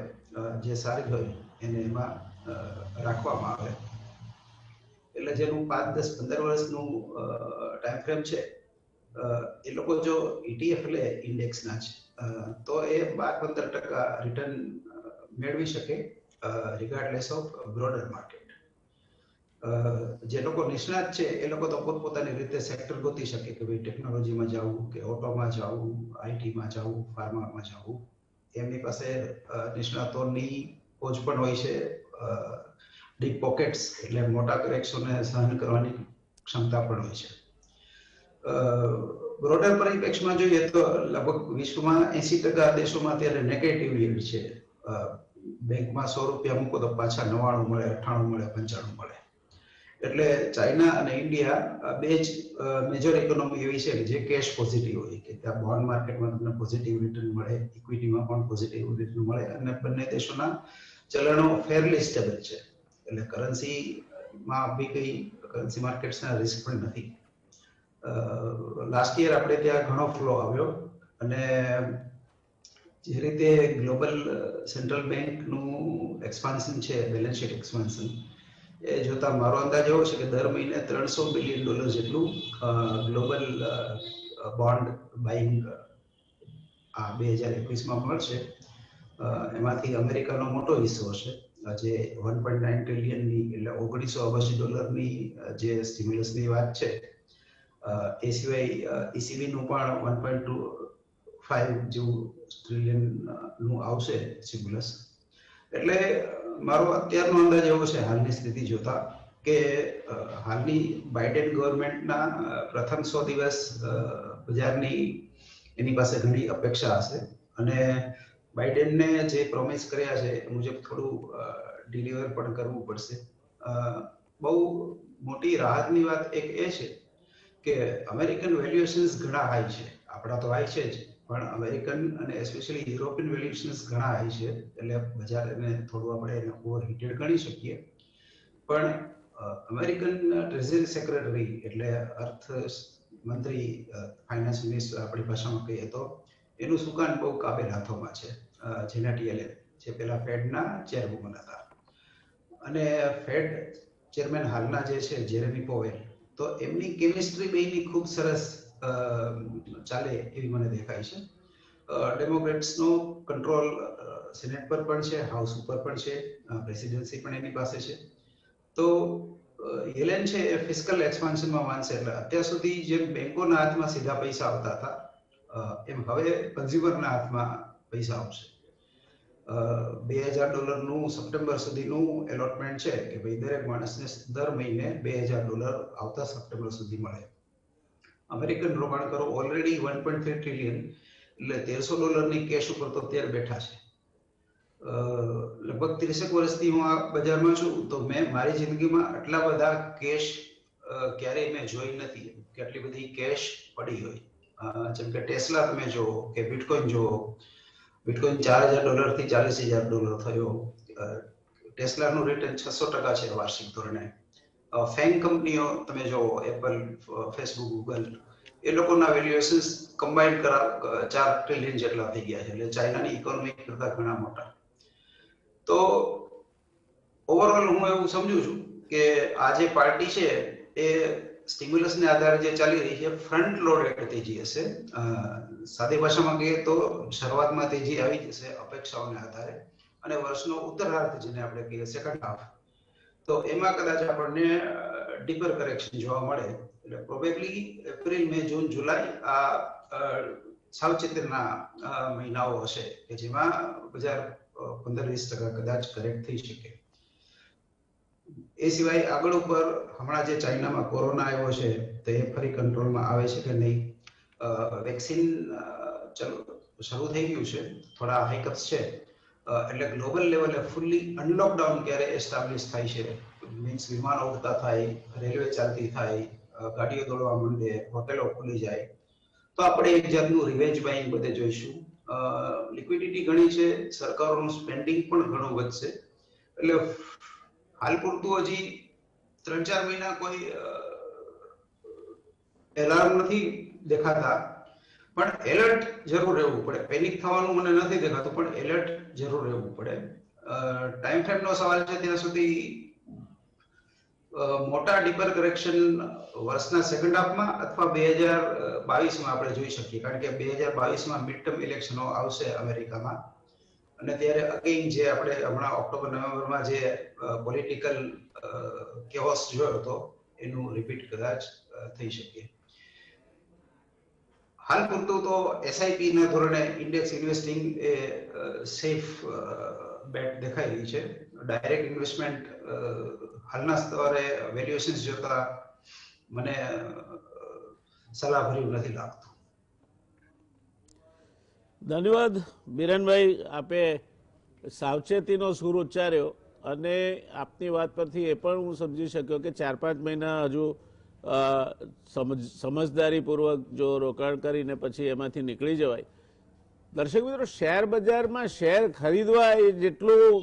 જે સારી હોય એને એમાં રાખવામાં આવે. એટલે જેનું 5, 10, 15 વર્ષનું ટાઈમ ફ્રેમ છે, એ લોકો જો ETF લે ઇન્ડેક્સના જ, તો એ 12-15% રિટર્ન મેળવી શકે રિગાર્ડલેસ ઓફ બ્રોડર માર્કેટ. જે લોકો નિષ્ણાત છે એ લોકો તો પોતપોતાની રીતે સેક્ટર ગોતી શકે કે ભાઈ ટેકનોલોજીમાં જવું કે ઓટોમાં જવું, આઈટીમાં જવું, ફાર્મામાં જવું. એમની પાસે નિષ્ણાતોની પહોંચ પણ હોય છે, ડીપ પોકેટ્સ એટલે મોટા કરેક્શનને સહન કરવાની ક્ષમતા પણ હોય છે. બ્રોડર પરિપ્રેક્ષમાં જોઈએ તો લગભગ વિશ્વમાં 80% દેશોમાં અત્યારે નેગેટિવ યીલ્ડ છે. બેંકમાં 100 રૂપિયા મૂકો તો પાછા 99 મળે, 98 મળે, 95 મળે. એટલે ચાઇના અને ઇન્ડિયા બે જ મેજર ઇકોનોમી એવી છે જે કેશ પોઝિટિવ હોય, કે ત્યાં બોન્ડ માર્કેટમાં તમને પોઝિટિવ રિટર્ન મળે, ઇક્વિટીમાં પણ પોઝિટિવ રિટર્ન મળે, અને બંને દેશોના ચલણો ફેરલી સ્ટેબલ છે. એટલે કરન્સીમાં બી કઈ કરન્સી માર્કેટ્સના રિસ્ક પણ નથી. લાસ્ટ યર આપણે ત્યાં ઘણો ફ્લો આવ્યો અને જે રીતે ગ્લોબલ સેન્ટ્રલ બેંકનું એક્સપાન્શન છે, બેલેન્સ શીટ એક્સપાન્શન, એ જોતા મારો અંદાજ એવો છે કે દર મહિને $300 બિલિયન જેટલું ગ્લોબલ બોન્ડ બાઇંગ આ 2021માં મળશે. એમાંથી અમેરિકાનો મોટો હિસ્સો હશે, જે 1.9 ટ્રિલિયનની એટલે $1900 અબજની જે સ્ટિમ્યુલસની વાત છે. એ સિવાય ECB નું પણ 1.25 જેવું ટ્રિલિયન નું આવશે સ્ટિમ્યુલસ. એટલે મારો અત્યારનો અંદાજ એવો છે હાલની સ્થિતિ જોતા કે હાલની બાઇડેન ગવર્મેન્ટના પ્રથમ 100 દિવસ બજારની એની પાસે ઘણી અપેક્ષા હશે અને બાઇડેનને જે પ્રોમિસ કર્યા છે એ મુજબ થોડું ડિલિવર પણ કરવું પડશે. બહુ મોટી રાહતની વાત એક એ છે કે અમેરિકન વેલ્યુએશન્સ ઘણા હાઈ છે. આપણા તો હાઈ છે જ, પણ અમેરિકન અને એસ્પેશિયલી યુરોપિયન વેલ્યુએશન્સ ઘણા હાઈ છે. એટલે બજાર એને થોડું આપણે એને ઓવરહીટેડ ગણી શકીએ. પણ અમેરિકન ટ્રેઝરી સેક્રેટરી એટલે અર્થ મંત્રી, ફાઇનાન્સ મિનિસ્ટર આપણી ભાષામાં કહીએ તો, એનું સુકાન બહુ કાબેલ હાથોમાં છે. જેનેટ યેલેન, જે પેલા ફેડના ચેરવુમન હતા, અને ફેડ ચેરમેન હાલના જે છે જેરેમી પોવેલ, તો એમની કેમિસ્ટ્રી બેની ખૂબ સરસ ચાલે એવી મને દેખાય છે. ડેમોક્રેટ્સનો કંટ્રોલ સિનેટ પર પણ છે, હાઉસ ઉપર પણ છે, પ્રેસિડેન્સી પણ એની પાસે છે. તો યેલેન છે એ ફિસ્કલ એક્સપાન્શનમાં માનશે. એટલે અત્યાર સુધી જેમ બેંકોના હાથમાં સીધા પૈસા આવતા હતા, એમ હવે કન્ઝ્યુમરના હાથમાં પૈસા આવશે. $2000 નું સપ્ટેમ્બર સુધીનું એલોટમેન્ટ છે કે ભાઈ દરેક માણસને દર મહિને $2000 આવતા સપ્ટેમ્બર સુધી મળે. અમેરિકન રોકાણકારો ઓલરેડી 1.3 ટ્રિલિયન એટલે $1300 ની કેશ ઉપર તો અત્યારે બેઠા છે. લગભગ 30 વર્ષથી હું આ બજારમાં છું, તો મેં મારી જિંદગીમાં આટલા બધા કેશ ક્યારેય મેં જોઈ નથી કે આટલી બધી કેશ પડી હોય. જેમ કે ટેસ્લા તમે જુઓ કે બિટકોઇન જુઓ, બિટકોઇન $4,000 થી $40,000 થયો. ટેસ્લાનું રિટર્ન 600% છે વાર્ષિક ધોરણે. ફેંગ કંપનીઓ તમે જુઓ, એપલ, ફેસબુક, ગૂગલ, એ લોકોના વેલ્યુએશન્સ કમ્બાઇન્ડ 4 ટ્રિલિયન જેટલા થઈ ગયા છે, એટલે ચાઇનાની ઇકોનોમી કરતા ઘણા મોટા. તો ઓવરઓલ હું એવું સમજુ છું કે આ જે પાર્ટી છે એ સ્ટિમ્યુલસને આધારે જે ચાલી રહી છે ફ્રન્ટ લોડેડ તેજી હશે. સાદી ભાષામાં કહીએ તો શરૂઆતમાં તેજી આવી જશે અપેક્ષાઓને આધારે, અને વર્ષનો ઉત્તરાર્ધ જેને આપણે કહીએ સેકન્ડ હાફ, તો એમાં કદાચ આપણને ડીપર કરેક્શન જોવા મળે. એટલે પ્રોબેબલી એપ્રિલ, મે, જૂન, જુલાઈ આ સાવચેતીના મહિનાઓ હશે કે જેમાં બજાર 15-20% કદાચ કરેક્ટ થઈ શકે. એ સિવાય આગળ ઉપર હમણાં જે ચાઇનામાં કોરોના આવ્યો છે તો એ ફરી કંટ્રોલમાં આવે છે કે નહીં, વેક્સિન શરૂ થઈ ગયું છે, થોડા હાઇકઅપ્સ છે, એટલે ગ્લોબલ લેવલે ફૂલ્લી અનલોકડાઉન ક્યારે એસ્ટાબ્લિશ થાય છે, મીન્સ વિમાનો ઉડતા થાય, રેલવે ચાલતી થાય, ગાડીઓ દોડવા માંડે, હોટેલો ખુલી જાય, તો આપણે એક જાતનું રિવેન્જ બાઇંગ બધે જોઈશું. લિક્વિડિટી ઘણી છે, સરકારોનું સ્પેન્ડિંગ પણ ઘણું વધશે. એટલે હાલ પૂરતું હજી 3-4 મહિના કોઈ એલાર્મ નથી દેખાતા, પણ એલર્ટ જરૂર રહેવું પડે. પેનિક થવાનું મને નથી દેખાતું, પણ એલર્ટ જરૂર રહેવું પડે. ટાઈમ ફ્રેમનો સવાલ છે ત્યાં સુધી મોટા ડીપર કરેક્શન વર્ષના સેકન્ડ હાફમાં અથવા 2022માં આપણે જોઈ શકીએ, કારણ કે 2022માં મિડ ટર્મ ઇલેક્શનો આવશે અમેરિકામાં, અને ત્યારે અગેઇન જે આપણે હમણાં ઓક્ટોબર-નવેમ્બરમાં જે પોલિટિકલ કેઓસ જોયો હતો એનું રિપીટ કદાચ થઈ શકે. હાલ પૂરતું તો એસઆઈપી ના ધોરણે ઇન્ડેક્સ ઇન્વેસ્ટિંગ એ સેફ બેટ દેખાઈ રહી છે. ડાયરેક્ટ ઇન્વેસ્ટમેન્ટ હાલના સ્તરે વેલ્યુએશન્સ જોતા મને સલાહભર્યું નથી લાગતું. ધન્યવાદ બિરેનભાઈ, આપે સાવચેતીનો સૂર ઉચ્ચાર્યો, અને આપની વાત પરથી એ પણ હું સમજી શક્યો કે 4-5 મહિના હજુ સમજદારીપૂર્વક જો રોકાણ કરીને પછી એમાંથી નીકળી જવાય. દર્શક મિત્રો, શેર બજારમાં શેર ખરીદવા એ જેટલું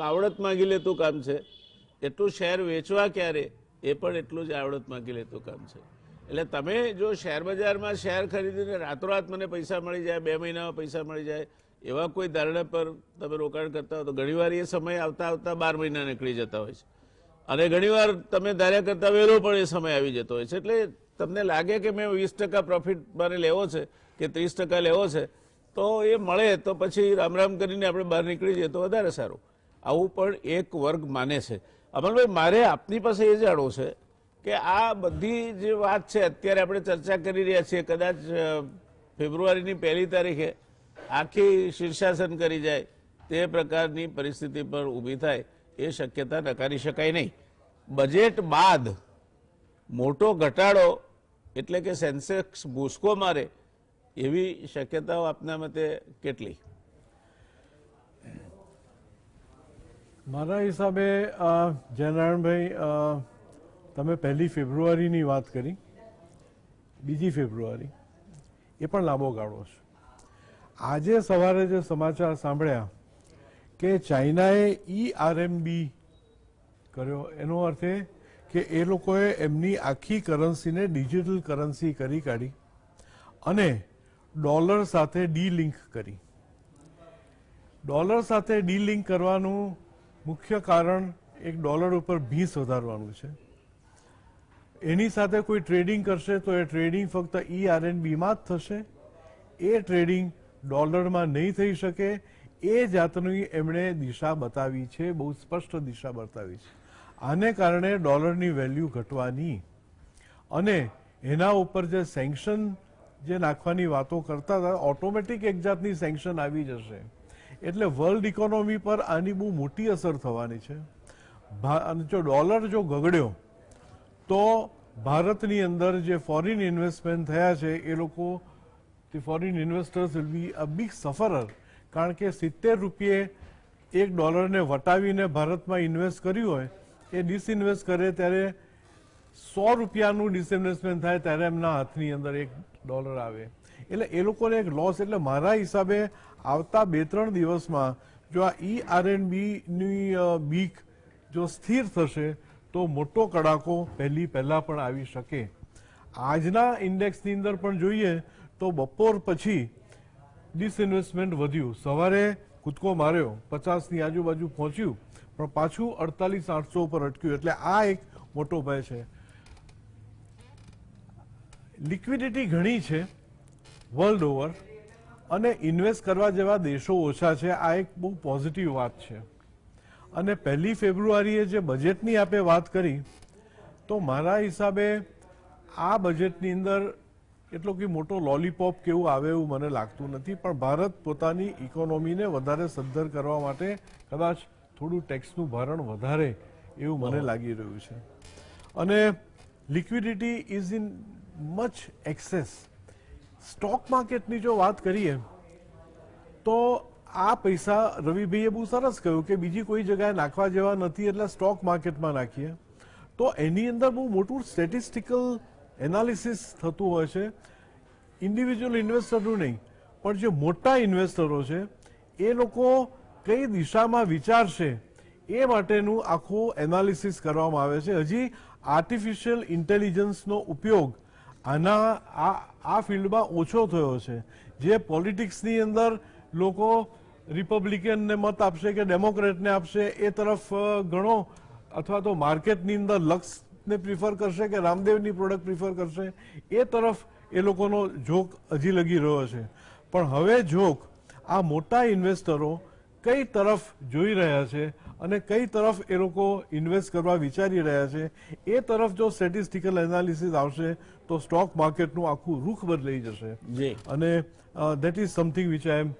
આવડત માંગી લેતું કામ છે, એટલું શેર વેચવા ક્યારે એ પણ એટલું જ આવડત માંગી લેતું કામ છે. એટલે તમે જો શેર બજારમાં શેર ખરીદીને રાતોરાત મને પૈસા મળી જાય, 2 મહિનામાં પૈસા મળી જાય, એવા કોઈ ધારણા પર તમે રોકાણ કરતા હો તો ઘણીવાર એ સમય આવતા આવતા 12 મહિના નીકળી જતા હોય છે, અને ઘણીવાર તમે ધાર્યા કરતા વહેલો પણ એ સમય આવી જતો હોય છે. એટલે તમને લાગે કે મેં 20% પ્રોફિટ મારે લેવો છે કે 30% લેવો છે, તો એ મળે તો પછી રામ રામ કરીને આપણે બહાર નીકળી જઈએ તો વધારે સારું. આવું પણ એક વર્ગ માને છે. અમલભાઈ, મારે આપની પાસે એ જાણવું છે કે આ બધી જે વાત છે અત્યારે આપણે ચર્ચા કરી રહ્યા છીએ, કદાચ ફેબ્રુઆરીની 1લી તારીખે આખી શીર્ષાસન કરી જાય તે પ્રકારની પરિસ્થિતિ પણ ઊભી થાય એ શક્યતા નકારી શકાય નહીં. બજેટ બાદ મોટો ઘટાડો એટલે કે સેન્સેક્સ ભૂસકો મારે એવી શક્યતાઓ આપના મતે કેટલી? મારા હિસાબે જયનારાયણભાઈ, તમે 1લી ફેબ્રુઆરીની વાત કરી, 2જી ફેબ્રુઆરી એ પણ લાંબો ગાળો છે. આજે સવારે જે સમાચાર સાંભળ્યા કે ચાઇનાએ ERMB કર્યો, એનો અર્થ એ કે એ લોકોએ એમની આખી કરન્સીને ડિજિટલ કરન્સી કરી કાઢી અને ડોલર સાથે ડી-લિંક કરી. ડોલર સાથે ડી-લિંક કરવાનું મુખ્ય કારણ એક ડોલર ઉપર ભીંસ વધારવાનું છે. એની સાથે કોઈ ટ્રેડિંગ કરશે તો એ ટ્રેડિંગ ફક્ત ERMBમાં જ થશે, એ ટ્રેડિંગ ડોલરમાં નહીં થઈ શકે. એ જાતની એમણે દિશા બતાવી છે, બહુ સ્પષ્ટ દિશા બતાવી છે. આને કારણે ડોલરની વેલ્યુ ઘટવાની, અને એના ઉપર જે સેન્કશન જે નાખવાની વાતો કરતા હતા, ઓટોમેટિક એક જાતની સેન્કશન આવી જશે. એટલે વર્લ્ડ ઇકોનોમી પર આની બહુ મોટી અસર થવાની છે. અને જો ડોલર જો ગગડ્યો તો ભારતની અંદર જે ફોરેન ઇન્વેસ્ટમેન્ટ થયા છે એ લોકો, foreign investors will be a big sufferer, કારણ કે 70 રૂપિયે $1 વટાવીને ભારતમાં ઇન્વેસ્ટ કર્યું હોય એ ડિસઇન્વેસ્ટ કરે ત્યારે ₹100 ડિસઇન્વેસ્ટમેન્ટ થાય ત્યારે એમના હાથની અંદર $1 આવે, એટલે એ લોકોને એક લોસ. એટલે મારા હિસાબે આવતા 2-3 દિવસમાં જો આ ERNB ની બીક જો સ્થિર થશે તો મોટો કડાકો પહેલા પણ આવી શકે. આજના ઇન્ડેક્સની અંદર પણ જોઈએ તો બપોર પછી ડિસઇન્વેસ્ટમેન્ટ વધ્યું, સવારે કૂદકો માર્યો, 50ની આજુબાજુ પહોંચ્યું, પણ પાછું 48,800 ઉપર અટક્યું. એટલે આ એક મોટો ભય છે. લિક્વિડિટી ઘણી છે વર્લ્ડ ઓવર અને ઇન્વેસ્ટ કરવા જેવા દેશો ઓછા છે. આ એક બહુ પોઝિટિવ વાત છે. અને 1 ફેબ્રુઆરીએ જે બજેટની આપે વાત કરી તો મારા હિસાબે આ બજેટની અંદર એટલો કે મોટો લોલીપોપ કેવું આવે એવું મને લાગતું નથી, પણ ભારત પોતાની ઇકોનોમીને વધારે સદ્ધર કરવા માટે કદાચ થોડું ટેક્સનું ભારણ વધારે એવું મને લાગી રહ્યું છે. અને liquidity is in much access. Stock માર્કેટની જો વાત કરીએ તો આ પૈસા રવિભાઈએ બહુ સરસ કહ્યું કે બીજી કોઈ જગ્યાએ નાખવા જેવા નથી એટલે સ્ટોક માર્કેટમાં નાખીએ, તો એની અંદર બહુ મોટું સ્ટેટિસ્ટિકલ એનાલિસિસ થતું હોય છે. ઇન્ડિવિજ્યુઅલ ઇન્વેસ્ટરનું નહીં, પણ જે મોટા ઇન્વેસ્ટરો છે એ લોકો કઈ દિશામાં વિચારશે એ માટેનું આખું એનાલિસિસ કરવામાં આવે છે. હજી આર્ટિફિશિયલ ઇન્ટેલિજન્સનો ઉપયોગ આ ફિલ્ડમાં ઓછો થયો છે. જે પોલિટિક્સની અંદર લોકો રિપબ્લિકનને મત આપશે કે ડેમોક્રેટને આપશે એ તરફ ઘણો, અથવા તો માર્કેટની અંદર લક્સને પ્રિફર કરશે કે રામદેવની પ્રોડક્ટ પ્રિફર કરશે એ તરફ એ લોકોનો ઝોક હજી લગી રહ્યો છે. પણ હવે ઝોક આ મોટા ઇન્વેસ્ટરો કઈ તરફ જોઈ રહ્યા છે અને કઈ તરફ એ લોકો ઇન્વેસ્ટ કરવા વિચારી રહ્યા છે એ તરફ જો સ્ટેટિસ્ટિકલ એનાલિસિસ આવશે તો સ્ટોક માર્કેટનું આખું રૂખ બદલાઈ જશે. અને that is something which I am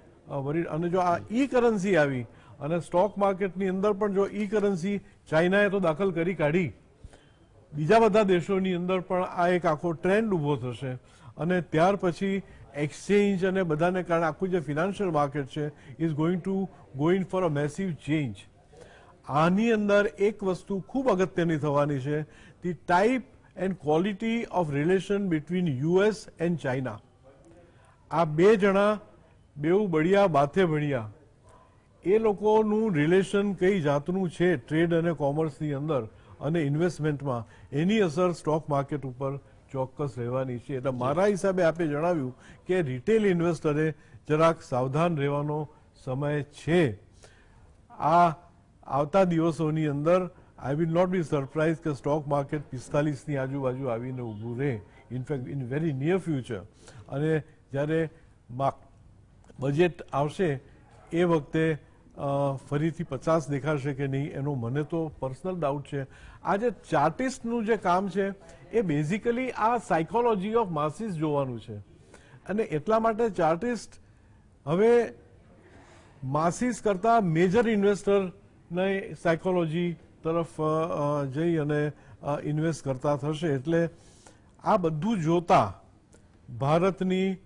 worried. અને જો આ ઈ કરન્સી આવી અને સ્ટોક માર્કેટની અંદર પણ જો ઈ કરન્સી ચાઇનાએ તો દાખલ કરી કાઢી, બીજા બધા દેશોની અંદર પણ આ એક આખો ટ્રેન્ડ ઊભો થશે અને ત્યાર પછી એક્સચેન્જ અને બધાને કારણે આખું જે ફિનાન્શિયલ માર્કેટ છે is going for a massive change. આની અંદર એક વસ્તુ ખૂબ અગત્યની થવાની છે, the type and quality of relation between US and China. આ બે જણા બેઉ બળિયા બાથે ભળિયા, એ લોકોનું રિલેશન કઈ જાતનું છે ટ્રેડ અને કોમર્સની અંદર અને ઇન્વેસ્ટમેન્ટમાં, એની અસર સ્ટોક માર્કેટ ઉપર ચોક્કસ રહેવાની છે. એટલે મારા હિસાબે આપે જણાવ્યું કે રિટેલ ઇન્વેસ્ટરે જરાક સાવધાન રહેવાનો સમય છે. આ આવતા દિવસોની અંદર I will not be surprise કે સ્ટોક માર્કેટ 45ની આજુબાજુ આવીને ઊભું રહે, in fact in very near future. અને જ્યારે બજેટ આવશે એ વખતે ફરીથી 50 દેખાશે કે નહીં એનો મને તો પર્સનલ ડાઉટ છે. આ જે ચાર્ટિસ્ટનું જે કામ છે એ બેઝિકલી આ સાયકોલોજી ઓફ માસીસ જોવાનું છે. અને એટલા માટે ચાર્ટિસ્ટ હવે માસીસ કરતા મેજર ઇન્વેસ્ટરની સાયકોલોજી તરફ જઈ અને ઇન્વેસ્ટ કરતા થશે. એટલે આ બધું જોતા ભારતની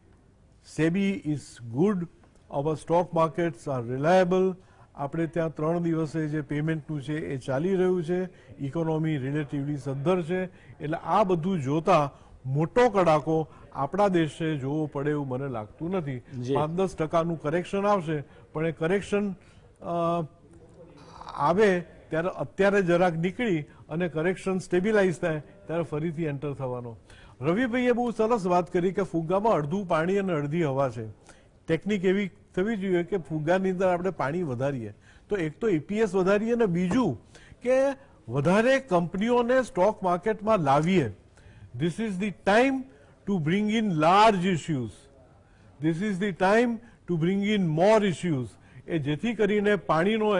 SEBI is good, our stock markets are reliable. આપણે ત્યાં 3 દિવસે જે પેમેન્ટનું છે એ ચાલી રહ્યું છે, ઇકોનોમી રિલેટિવલી સદ્ધર છે. એટલે આ બધું જોતા મોટો કડાકો આપણા દેશે જોવો પડે એવું મને લાગતું નથી. 5-10% કરેક્શન આવશે, પણ એ કરેક્શન આવે ત્યારે અત્યારે જરાક નીકળી અને કરેક્શન સ્ટેબિલાઇઝ થાય ત્યારે ફરીથી એન્ટર થવાનો. રવિભાઈએ બહુ સરસ વાત કરી કે ફુગ્ગામાં અડધું પાણી અને અડધી હવા છે. ટેકનિક એવી થવી જોઈએ કે ફુગ્ગાની અંદર આપણે પાણી વધારીએ, તો એક તો EPS વધારીએ ને બીજું કે વધારે કંપનીઓને સ્ટોક માર્કેટમાં લાવીએ. This is the time to bring in large issues, this is the time to bring in more issues. એ જેથી કરીને પાણીનો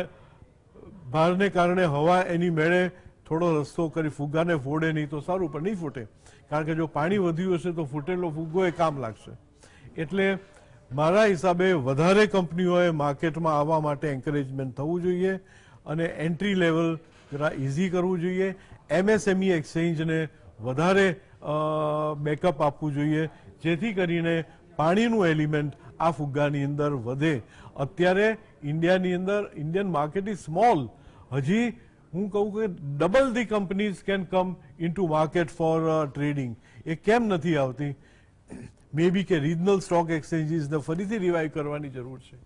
ભારને કારણે હવા એની મેળે થોડો રસ્તો કરી ફુગ્ગાને ફોડે નહીં તો સારું, પણ નહીં ફૂટે. કારણ કે જો પાણી વધ્યું હશે તો ફૂટેલો ફુગ્ગો એ કામ લાગશે. એટલે મારા હિસાબે વધારે કંપનીઓએ માર્કેટમાં આવવા માટે એન્કરેજમેન્ટ થવું જોઈએ અને એન્ટ્રી લેવલ જરા ઇઝી કરવું જોઈએ. MSME એક્સચેન્જને વધારે બેકઅપ આપવું જોઈએ જેથી કરીને પાણીનું એલિમેન્ટ આ ફુગ્ગાની અંદર વધે અત્યારે ઇન્ડિયાની અંદર ઇન્ડિયન માર્કેટ ઇઝ સ્મોલ. હજી હું કહું કે double the companies can come into market for trading. એ કેમ નથી આવતી? મે બી કે રિજનલ સ્ટોક એક્સચેન્જીસને ફરીથી રિવાઇવ કરવાની જરૂર છે.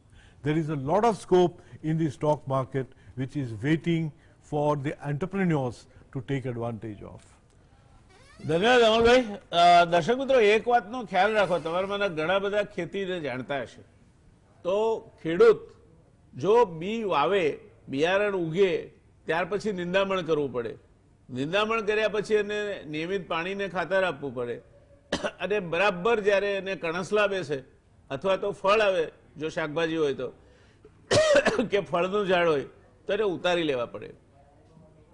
There is a lot of scope in the stock market which is waiting for the entrepreneurs to take advantage of. ધન્યવાદ અમલભાઈ. દર્શક મિત્રો, એક વાતનો ખ્યાલ રાખો, તમારામાંના ઘણા બધા ખેતીને જાણતા હશે. તો ખેડૂત જો બી વાવે, બિયારણ ઉગે, ત્યાર પછી નિંદામણ કરવું પડે. નિંદામણ કર્યા પછી એને નિયમિત પાણીને ખાતર આપવું પડે અને બરાબર જ્યારે એને કણસલા બેસે અથવા તો ફળ આવે, જો શાકભાજી હોય તો કે ફળનું ઝાડ હોય તો એને ઉતારી લેવા પડે.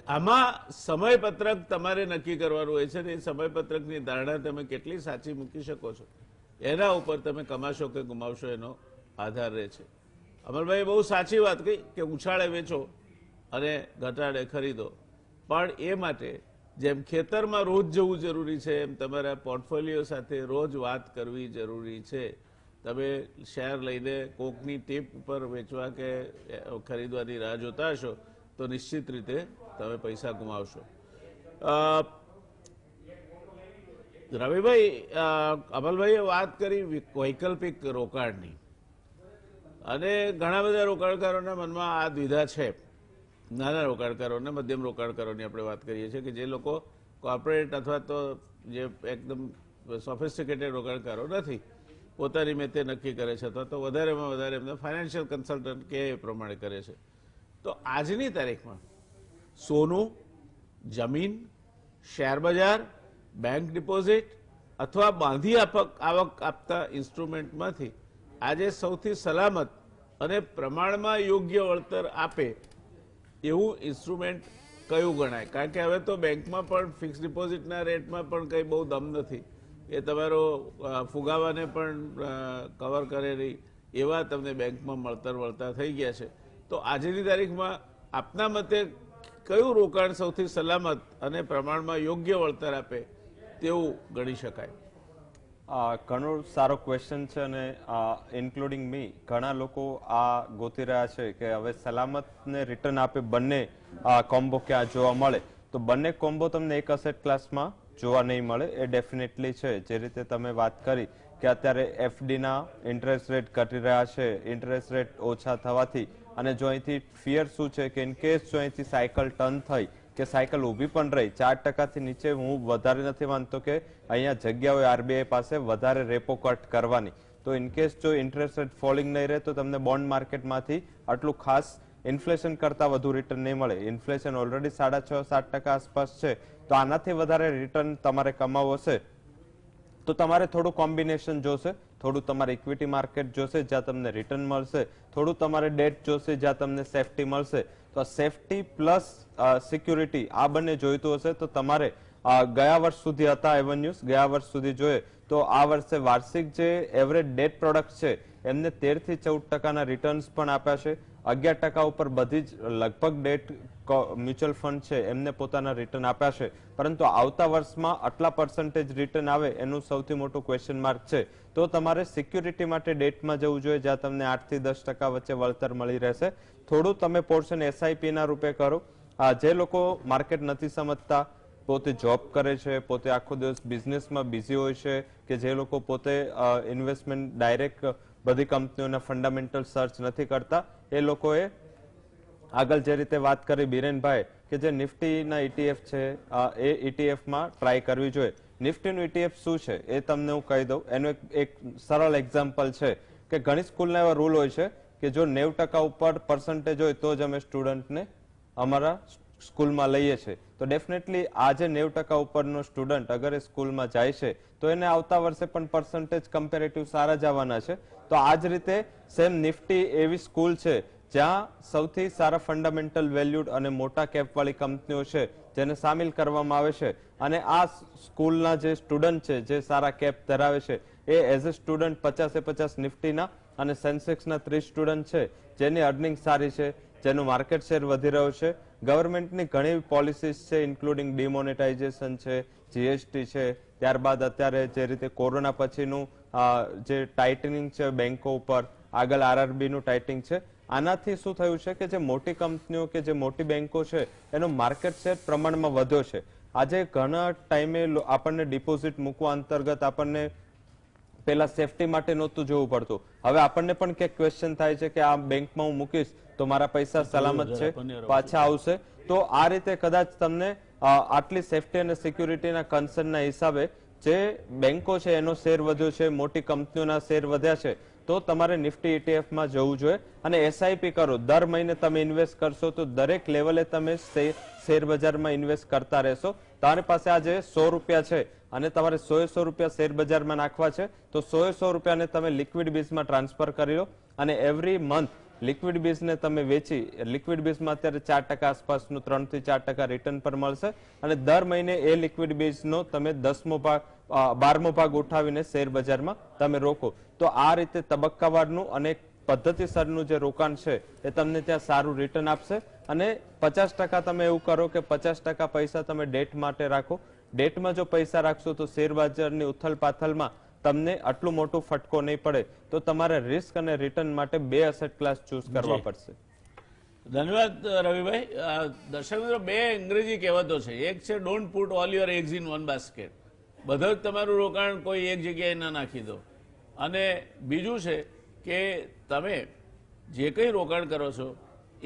આમાં સમયપત્રક તમારે નક્કી કરવાનું હોય છે ને એ સમયપત્રકની ધારણા તમે કેટલી સાચી મૂકી શકો છો એના ઉપર તમે કમાશો કે ગુમાવશો એનો આધાર રહે છે. અમરભાઈ બહુ સાચી વાત કહી કે ઉછાળે વેચો અને ઘટાડે ખરીદો, પણ એ માટે જેમ ખેતરમાં રોજ જવું જરૂરી છે એમ તમારા પોર્ટફોલિયો સાથે રોજ વાત કરવી જરૂરી છે. તમે શેર લઈને કોકની ટીપ ઉપર વેચવા કે ખરીદવાની રાહ જોતા હશો તો નિશ્ચિત રીતે તમે પૈસા ગુમાવશો. રવિભાઈ, અમલભાઈએ વાત કરી વૈકલ્પિક રોકાણની અને ઘણા બધા રોકાણકારોના મનમાં આ દ્વિધા છે. નાના રોકાણકારોને, મધ્યમ રોકાણકારોની આપણે વાત કરીએ છીએ કે જે લોકો કોર્પોરેટ અથવા તો જે એકદમ સોફિસ્ટિકેટેડ રોકાણકારો નથી, પોતાની મેં તે નક્કી કરે છે અથવા તો વધારેમાં વધારે એમને ફાઇનાન્શિયલ કન્સલ્ટન્ટ કે એ પ્રમાણે કરે છે. તો આજની તારીખમાં સોનું, જમીન, શેર બજાર, બેંક ડિપોઝિટ અથવા બાંધી આવક આપતા ઇન્સ્ટ્રુમેન્ટમાંથી આજે સૌથી સલામત અને પ્રમાણમાં યોગ્ય વળતર આપે એવું ઇન્સ્ટ્રુમેન્ટ કયું ગણાય? કારણ કે હવે તો બેંકમાં પણ ફિક્સ ડિપોઝિટના રેટમાં પણ કંઈ બહુ દમ નથી. એ તમારો ફુગાવાને પણ કવર કરે નહીં એવા તમને બેંકમાં વળતા થઈ ગયા છે. તો આજની તારીખમાં આપના મતે કયું રોકાણ સૌથી સલામત અને પ્રમાણમાં યોગ્ય વળતર આપે તેવું ગણી શકાય? ઘણો સારો ક્વેશ્ચન છે અને ઇન્ક્લુડિંગ મી ઘણા લોકો આ ગોતી રહ્યા છે કે હવે સલામત ને રિટર્ન આપે બંને કોમ્બો ક્યાં જોવા મળે. તો બંને કોમ્બો તમને એક અસેટ ક્લાસમાં જોવા નહીં મળે, એ ડેફિનેટલી છે. જે રીતે તમે વાત કરી કે અત્યારે એફડીના ઇન્ટરેસ્ટ રેટ ઘટી રહ્યા છે, ઇન્ટરેસ્ટ રેટ ઓછા થવાથી, અને જો અહીંથી ફિયર શું છે કે ઇન કેસ જો અહીંથી સાયકલ ટર્ન થઈ કે સાયકલ ઊભી પણ રહી 4% નીચે, હું વધારે નથી માનતો કે અહીંયા જગ્યા હોય આરબીઆઈ પાસે વધારે રેપો કટ કરવાની. તો ઇનકેસ જો ઇન્ટરેસ્ટ રેટ ફોલિંગ નહીં રહે તો તમને બોન્ડ માર્કેટમાંથી આટલું ખાસ ઇન્ફ્લેશન કરતા વધુ રિટર્ન નહીં મળે. ઇન્ફ્લેશન ઓલરેડી 6.5-7% આસપાસ છે. તો આનાથી વધારે રિટર્ન તમારે કમાવવું હશે તો તમારે થોડું કોમ્બિનેશન જોશે, થોડું તમારે ઇક્વિટી માર્કેટ જોશે જ્યાં તમને રિટર્ન મળશે, થોડું તમારે ડેટ જોશે જ્યાં તમને સેફટી મળશે. તો સેફટી પ્લસ સિક્યુરિટી આ બંને જોઈતું હશે તો તમારે ગયા વર્ષ સુધી હતા એવન્યુઝ, ગયા વર્ષ સુધી જોઈએ તો આ વર્ષે વાર્ષિક જે એવરેજ ડેટ પ્રોડક્ટ છે એમને 13-14% રિટર્ન્સ પણ આપ્યા છે. 11% ઉપર બધી જ લગભગ ડેટ મ્યુચ્યુઅલ ફંડ છે એમને પોતાના રિટર્ન આપ્યા છે. પરંતુ આવતા વર્ષમાં આટલા પર્સન્ટેજ રિટર્ન આવે એનું સૌથી મોટું ક્વેશ્ચન માર્ક છે. તો તમારે સિક્યુરિટી માટે ડેટમાં જવું જોઈએ જ્યાં તમને 8-10% વચ્ચે વળતર મળી રહેશે. થોડું તમે પોર્શન એસઆઈપી ના રૂપે કરો. જે લોકો માર્કેટ નથી સમજતા, પોતે જોબ કરે છે, પોતે આખો દિવસ બિઝનેસમાં બિઝી હોય છે, કે જે લોકો પોતે ઇન્વેસ્ટમેન્ટ ડાયરેક્ટ બધી કંપનીઓના ફંડામેન્ટલ સર્ચ નથી કરતા, એ લોકોએ આગળ જે રીતે વાત કરી બિરેનભાઈ કે જે નિફ્ટીના ETF છે એ ETFમાં ટ્રાય કરવી જોઈએ. નિફ્ટીનું ETF શું છે એ તમને હું કહી દઉં. એનું એક સરળ એક્ઝામ્પલ છે કે ઘણી સ્કૂલના એવા રૂલ હોય છે કે જો 90% ઉપર પર્સન્ટેજ હોય તો જ અમે સ્ટુડન્ટને અમારા સ્કૂલમાં લઈએ છીએ. તો ડેફિનેટલી આ જે 90% ઉપરનો સ્ટુડન્ટ અગર એ સ્કૂલમાં જાય છે તો એને આવતા વર્ષે પણ પર્સન્ટેજ કમ્પેરેટિવ સારા જ આવવાના છે. તો આ જ રીતે સેમ નિફ્ટી એવી સ્કૂલ છે જ્યાં સૌથી સારા ફંડામેન્ટલ વેલ્યુડ અને મોટા કેપવાળી કંપનીઓ છે જેને સામેલ કરવામાં આવે છે. અને આ સ્કૂલના જે સ્ટુડન્ટ છે જે સારા કેપ ધરાવે છે એ એઝ અ સ્ટુડન્ટ 50-50 નિફ્ટીના અને સેન્સેક્સના 30 સ્ટુડન્ટ છે જેની અર્નિંગ સારી છે, જેનું માર્કેટ શેર વધી રહ્યો છે. ગવર્મેન્ટની ઘણી પોલિસીસ છે ઇન્ક્લુડિંગ ડિમોનેટાઇઝેશન છે, જીએસટી છે, ત્યારબાદ અત્યારે જે રીતે કોરોના પછીનું જે ટાઇટનિંગ છે બેંકો ઉપર, આગળ આરઆરબી નું ટાઇટિંગ છે. આનાથી શું થયું છે કે જે મોટી કંપનીઓ કે જે મોટી બેંકો છે એનો માર્કેટ શેર પ્રમાણમાં વધ્યો છે. આજે ઘણા ટાઈમે આપણને ડિપોઝિટ મૂકવા અંતર્ગત આપણને પેલા સેફટી માટે નહોતું જોવું પડતું. હવે આપણને પણ ક્યાંક ક્વેશ્ચન થાય છે કે આ બેંકમાં હું મૂકીશ તો મારા પૈસા સલામત છે, પાછા આવશે. તો આ રીતે કદાચ તમને આટલી સેફટી અને સિક્યુરિટીના કન્સર્નના હિસાબે જે બેંકો છે એનો શેર વધ્યો છે, મોટી કંપનીઓના શેર વધ્યા છે, તો તમારે નિફ્ટી ઇટીએફમાં જવું જોઈએ અને એસઆઈપી કરો. દર મહિને તમે ઇન્વેસ્ટ કરશો તો દરેક લેવલે તમે શેર બજારમાં ઇન્વેસ્ટ કરતા રહેશો. તમારી પાસે આજે 100 રૂપિયા છે અને તમારે 100 રૂપિયા શેર બજારમાં નાખવા છે તો 100 રૂપિયાને તમે લિક્વિડ બીઝમાં ટ્રાન્સફર કરી લો અને એવરી મંથ લિક્વિડ બીઝને તમે વેચી, લિક્વિડ બીઝમાં અત્યારે 4% આસપાસનું 3 થી 4% રિટર્ન પર મળશે અને દર મહિને એ લિક્વિડ બીઝનો તમે 10મો ભાગ 12મો ભાગ ઉઠાવીને શેર બજારમાં તમે રોકો. તો આ રીતે તબક્કાવારનું અને પદ્ધતિસરનું જે રોકાણ છે એ તમને ત્યાં સારું રિટર્ન આપશે. અને 50% તમે એવું કરો કે 50% પૈસા તમે ડેટ માટે રાખો. ડેટમાં જો પૈસા રાખશો તો શેર બજારની ઉથલ પાથલમાં તમને આટલું મોટું ફટકો નહીં પડે. તો તમારે રિસ્ક અને રિટર્ન માટે 2 એસેટ ક્લાસ ચૂઝ કરવા પડશે. ધન્યવાદ રવિભાઈ. દર્શક મિત્રો, 2 અંગ્રેજી કહેવતો છે. એક છે don't put all your eggs in one basket. બધું જ તમારું રોકાણ કોઈ એક જગ્યાએ ના નાખી દો. અને બીજું છે કે તમે જે કંઈ રોકાણ કરો છો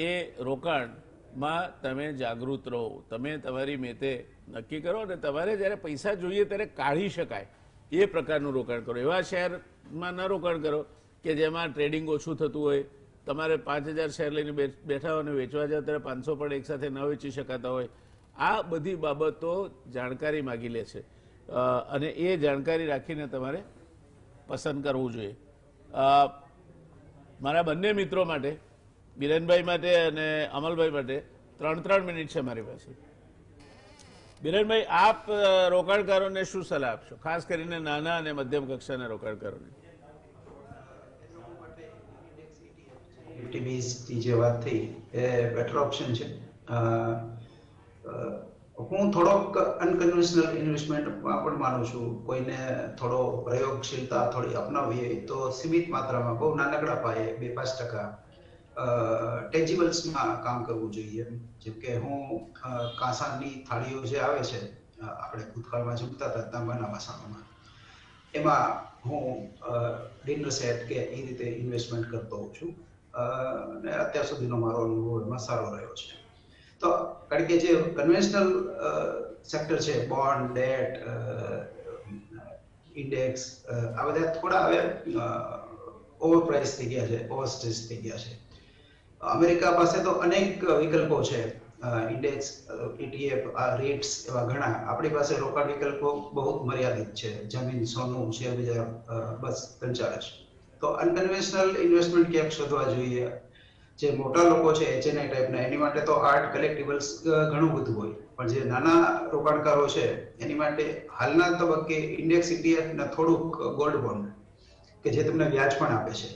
એ રોકાણમાં તમે જાગૃત રહો. તમે તમારી મેતે નક્કી કરો અને તમારે જ્યારે પૈસા જોઈએ ત્યારે કાઢી શકાય એ પ્રકારનું રોકાણ કરો. એવા શેરમાં ન રોકાણ કરો કે જેમાં ટ્રેડિંગ ઓછું થતું હોય. તમારે 5000 શેર લઈને બેઠા હોય અને વેચવા જાવ ત્યારે 500 પણ એકસાથે ન વેચી શકાતા હોય. આ બધી બાબતો જાણકારી માગી લે છે અને એ જાણકારી રાખીને તમારે પસંદ કરવું જોઈએ. મારા બંને મિત્રો માટે, બિરેનભાઈ માટે અને અમલભાઈ માટે 3 મિનિટ છે મારી પાસે. બિરેનભાઈ, આપ રોકાણકારોને શું સલાહ આપશો, ખાસ કરીને નાના અને મધ્યમ કક્ષાના રોકાણકારોને? નિફ્ટી બેઝની જે વાત થઈ એ બેટર ઓપ્શન છે. હું થોડોક અનકન્વેન્શનલ ઇન્વેસ્ટમેન્ટમાં પણ માનું છું. કોઈને થોડો પ્રયોગશીલતા થોડી અપનાવીએ તો સીમિત માત્રામાં, બહુ નાનકડા પાયે 2-5% ટેન્જિબલ્સમાં કામ કરવું જોઈએ. જેમ કે હું કાંસાની થાળીઓ જે આવે છે, આપણે ભૂતકાળમાં જમતા હતા તાંબાના વાસણોમાં, એમાં હું ડિનર સેટ કે એ રીતે ઇન્વેસ્ટમેન્ટ કરતો હોઉં છું અને અત્યાર સુધીનો મારો અનુભવ એમાં સારો રહ્યો છે. તો કારણ કે જે કન્વેન્શનલ સેક્ટર છે, બોન્ડ, ડેટ, ઇન્ડેક્સ, આ બધા થોડા હવે ઓવર પ્રાઇસ થઈ ગયા છે, ઓવર સ્ટ્રેસ થઈ ગયા છે. અમેરિકા પાસે તો અનેક વિકલ્પો છે, ઇન્ડેક્સ, ETF, રેટ્સ, એવા ઘણા. આપણી પાસે રોકાણ વિકલ્પો બહુ મર્યાદિત છે. જમીન, સોનું, શેર બજાર, બસ 3-4 જ. તો અનકન્વેન્શનલ ઇન્વેસ્ટમેન્ટ ક્યાંક શોધવા જોઈએ. જે મોટા લોકો છે HNI ટાઈપના, એની માટે તો આર્ટ, કલેક્ટિબલ્સ ઘણું બધું હોય. પણ જે નાના રોકાણકારો છે એની માટે હાલના તબક્કે ઇન્ડેક્સ, ETF ને થોડુંક ગોલ્ડ બોન્ડ કે જે તમને વ્યાજ પણ આપે છે.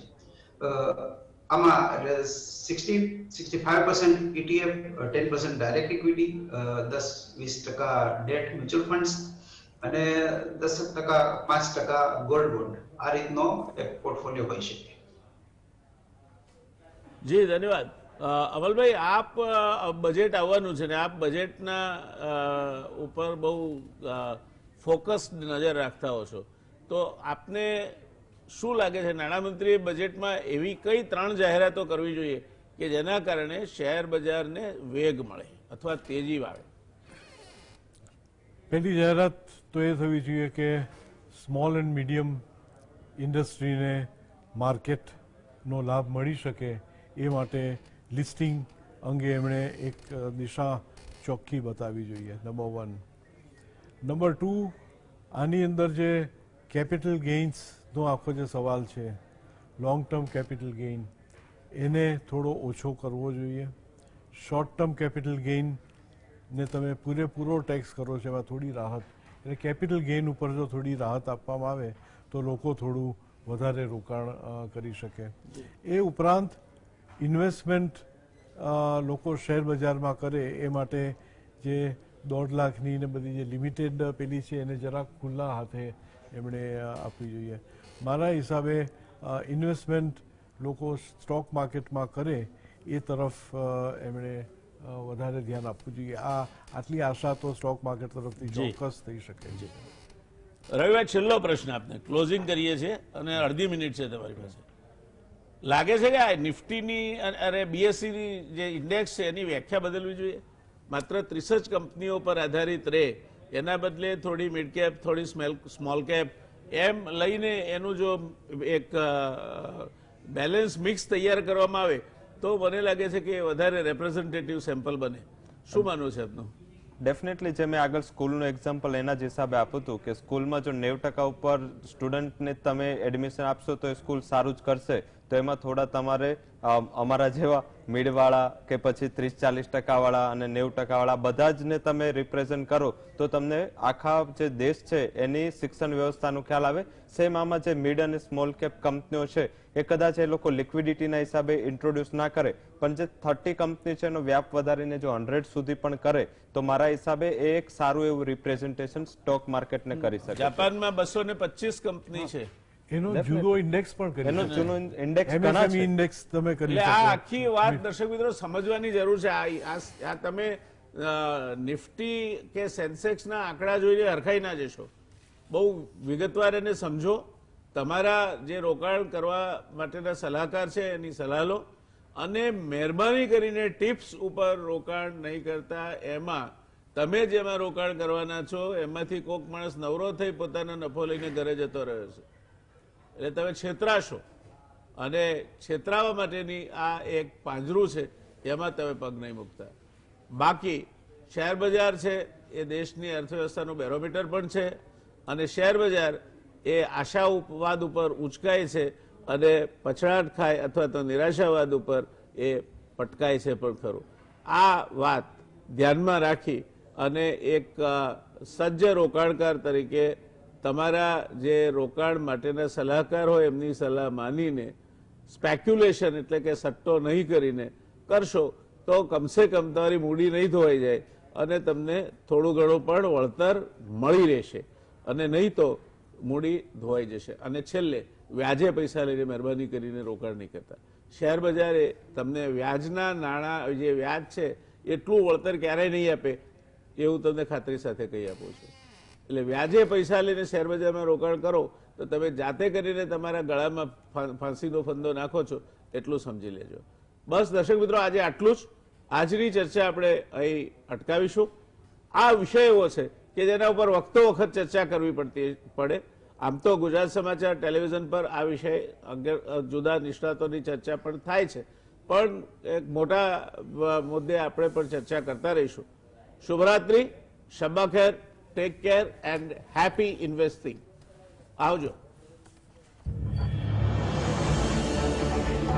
આમાં એટલે 65% ETF, 10% direct equity, 10-20% date mutual funds અને 10%, 5% ગોલ્ડ બોન્ડ. આ રીતનો એક પોર્ટફોલિયો હોઈ શકે. જી ધન્યવાદ. અમલભાઈ, આપ બજેટ આવવાનું છે ને આપ બજેટના ઉપર બહુ ફોકસ્ડ નજર રાખતા હો છો, તો આપને શું લાગે છે નાણામંત્રીએ બજેટમાં એવી કઈ 3 જાહેરાતો કરવી જોઈએ કે જેના કારણે શેર બજારને વેગ મળે અથવા તેજી આવે? પહેલી જાહેરાત તો એ થવી જોઈએ કે સ્મોલ એન્ડ મીડિયમ ઇન્ડસ્ટ્રીને માર્કેટનો લાભ મળી શકે એ માટે લિસ્ટિંગ અંગે એમણે એક દિશા ચોખ્ખી બતાવવી જોઈએ, નંબર 1. નંબર 2, આની અંદર જે કેપિટલ ગેઇન્સનો આખો જે સવાલ છે, લોંગ ટર્મ કેપિટલ ગેઇન, એને થોડો ઓછો કરવો જોઈએ. શોર્ટ ટર્મ કેપિટલ ગેઇનને તમે પૂરેપૂરો ટેક્સ કરો છો, એમાં થોડી રાહત, એટલે કેપિટલ ગેઇન ઉપર જો થોડી રાહત આપવામાં આવે તો લોકો થોડું વધારે રોકાણ કરી શકે. એ ઉપરાંત ઇન્વેસ્ટમેન્ટ લોકો શેર બજારમાં કરે એ માટે જે 1.5 લાખની ને બધી જે લિમિટેડ પેલી છે એને જરાક ખુલ્લા હાથે એમણે આપવી જોઈએ. મારા હિસાબે ઇન્વેસ્ટમેન્ટ લોકો સ્ટોક માર્કેટમાં કરે એ તરફ એમણે વધારે ધ્યાન આપવું જોઈએ. આટલી આશા તો સ્ટોક માર્કેટ તરફથી જી. ચોક્કસ થઈ શકે છે. રવિભાઈ, છેલ્લો પ્રશ્ન આપને, ક્લોઝિંગ કરીએ છીએ અને અડધી મિનિટ છે તમારી પાસે. લાગે છે કે આ નિફ્ટીની અને બીએસસીની જે ઇન્ડેક્સ છે એની વ્યાખ્યા બદલવી જોઈએ? માત્ર 30 જ કંપનીઓ પર આધારિત રહે, એના બદલે થોડી મિડ કેપ, થોડી સ્મોલ કેપ એમ લઈને એનું જો એક બેલેન્સ મિક્સ તૈયાર કરવામાં આવે તો મને લાગે છે કે વધારે રેપ્રેઝેન્ટેટિવ સેમ્પલ બને. શું માનવું છે આપનું? ડેફિનેટલી જે મેં આગળ સ્કૂલનું એક્ઝામ્પલ એના જ હિસાબે આપ્યું હતું કે સ્કૂલમાં જો 90% ઉપર સ્ટુડન્ટને તમે એડમિશન આપશો તો એ સ્કૂલ સારું જ કરશે, તો એમાં થોડા તમારે અમારા જેવા મિડવાળા કે પછી 30-40% વાળા અને 90% વાળા બધા જ ને તમે રિપ્રેઝન્ટ કરો તો તમને આખા જે દેશ છે એની શિક્ષણ વ્યવસ્થાનો ખ્યાલ આવે. સેમ આમાં જે મિડ અને સ્મોલ કેપ કંપનીઓ છે એ કદાચ એ લોકો લિક્વિડિટીના હિસાબે ઇન્ટ્રોડ્યુસ ના કરે, પણ જે 30 કંપની છે એનો વ્યાપ વધારીને જો 100 સુધી પણ કરે તો મારા હિસાબે એ એક સારું એવું રિપ્રેઝન્ટેશન સ્ટોક માર્કેટને કરી શકે. જાપાનમાં 225 કંપની છે, એનો જુદો ઇન્ડેક્સ પણ કરી એનો શકે. જૂનો ઇન્ડેક્સ ઘણા MSME છે. ઇન્ડેક્સ તમે કરી એટલે આ શકો. આખી વાત દર્શક મિત્રો સમજવાની જરૂર છે. આ તમે નિફ્ટી કે સેન્સેક્સના આંકડા જોઈને હરખાઈ ના જશો, બહુ વિગતવાર એને સમજો. તમારા જે રોકાણ કરવા માટેના સલાહકાર છે એની સલાહ લો અને મહેરબાની કરીને ટિપ્સ ઉપર રોકાણ નહીં કરતા. એમાં તમે જેમાં રોકાણ કરવાના છો એમાંથી કોઈક માણસ નવરો થઈ પોતાનો નફો લઈને ઘરે જતો રહ્યો છે, એટલે તમે છેતરાશો અને છેતરાવા માટેની આ એક પાંજરું છે, એમાં તમે પગ નહીં મૂકતા. બાકી શેર બજાર છે એ દેશની અર્થવ્યવસ્થાનું બેરોમીટર પણ છે અને શેર બજાર એ આશાવાદ ઉપર ઉચકાય છે અને પછડાટ ખાય અથવા તો નિરાશાવાદ ઉપર એ પટકાય છે પણ ખરું. આ વાત ધ્યાનમાં રાખી અને એક સજ્જ રોકાણકાર તરીકે તમારા જે રોકાણ માટેના સલાહકાર હોય એમની સલાહ માનીને સ્પેક્યુલેશન એટલે કે સટ્ટો નહીં કરીને કરશો તો કમસે કમ તમારી મૂડી નહીં ધોવાઈ જાય અને તમને થોડું ઘણું પણ વળતર મળી રહેશે, અને નહીં તો મૂડી ધોવાઈ જશે. અને છેલ્લે વ્યાજે પૈસા લઈને મહેરબાની કરીને રોકાણ નહીં કરતા. શેર બજારે તમને વ્યાજના નાણાં જે વ્યાજ છે એટલું વળતર ક્યારેય નહીં આપે એવું તમને ખાતરી સાથે કહી આપું છું. એટલે વ્યાજે પૈસા લઈને શેર બજારમાં રોકાણ કરો તો તમે જાતે કરીને તમારા ગળામાં ફાંસીનો ફંદો નાખો છો એટલું સમજી લેજો. બસ દર્શક મિત્રો, આજે આટલું જ. આજની ચર્ચા આપણે અહીં અટકાવીશું. આ વિષય એવો છે કે જેના ઉપર વખતો વખત ચર્ચા કરવી પડે. આમ તો ગુજરાત સમાચાર ટેલિવિઝન પર આ વિષય જુદા નિષ્ણાતોની ચર્ચા પણ થાય છે, પણ એક મોટા મુદ્દે આપણે પણ ચર્ચા કરતા રહીશું. શુભરાત્રી, શબ્બા ખેર, take care and happy investing. આવજો.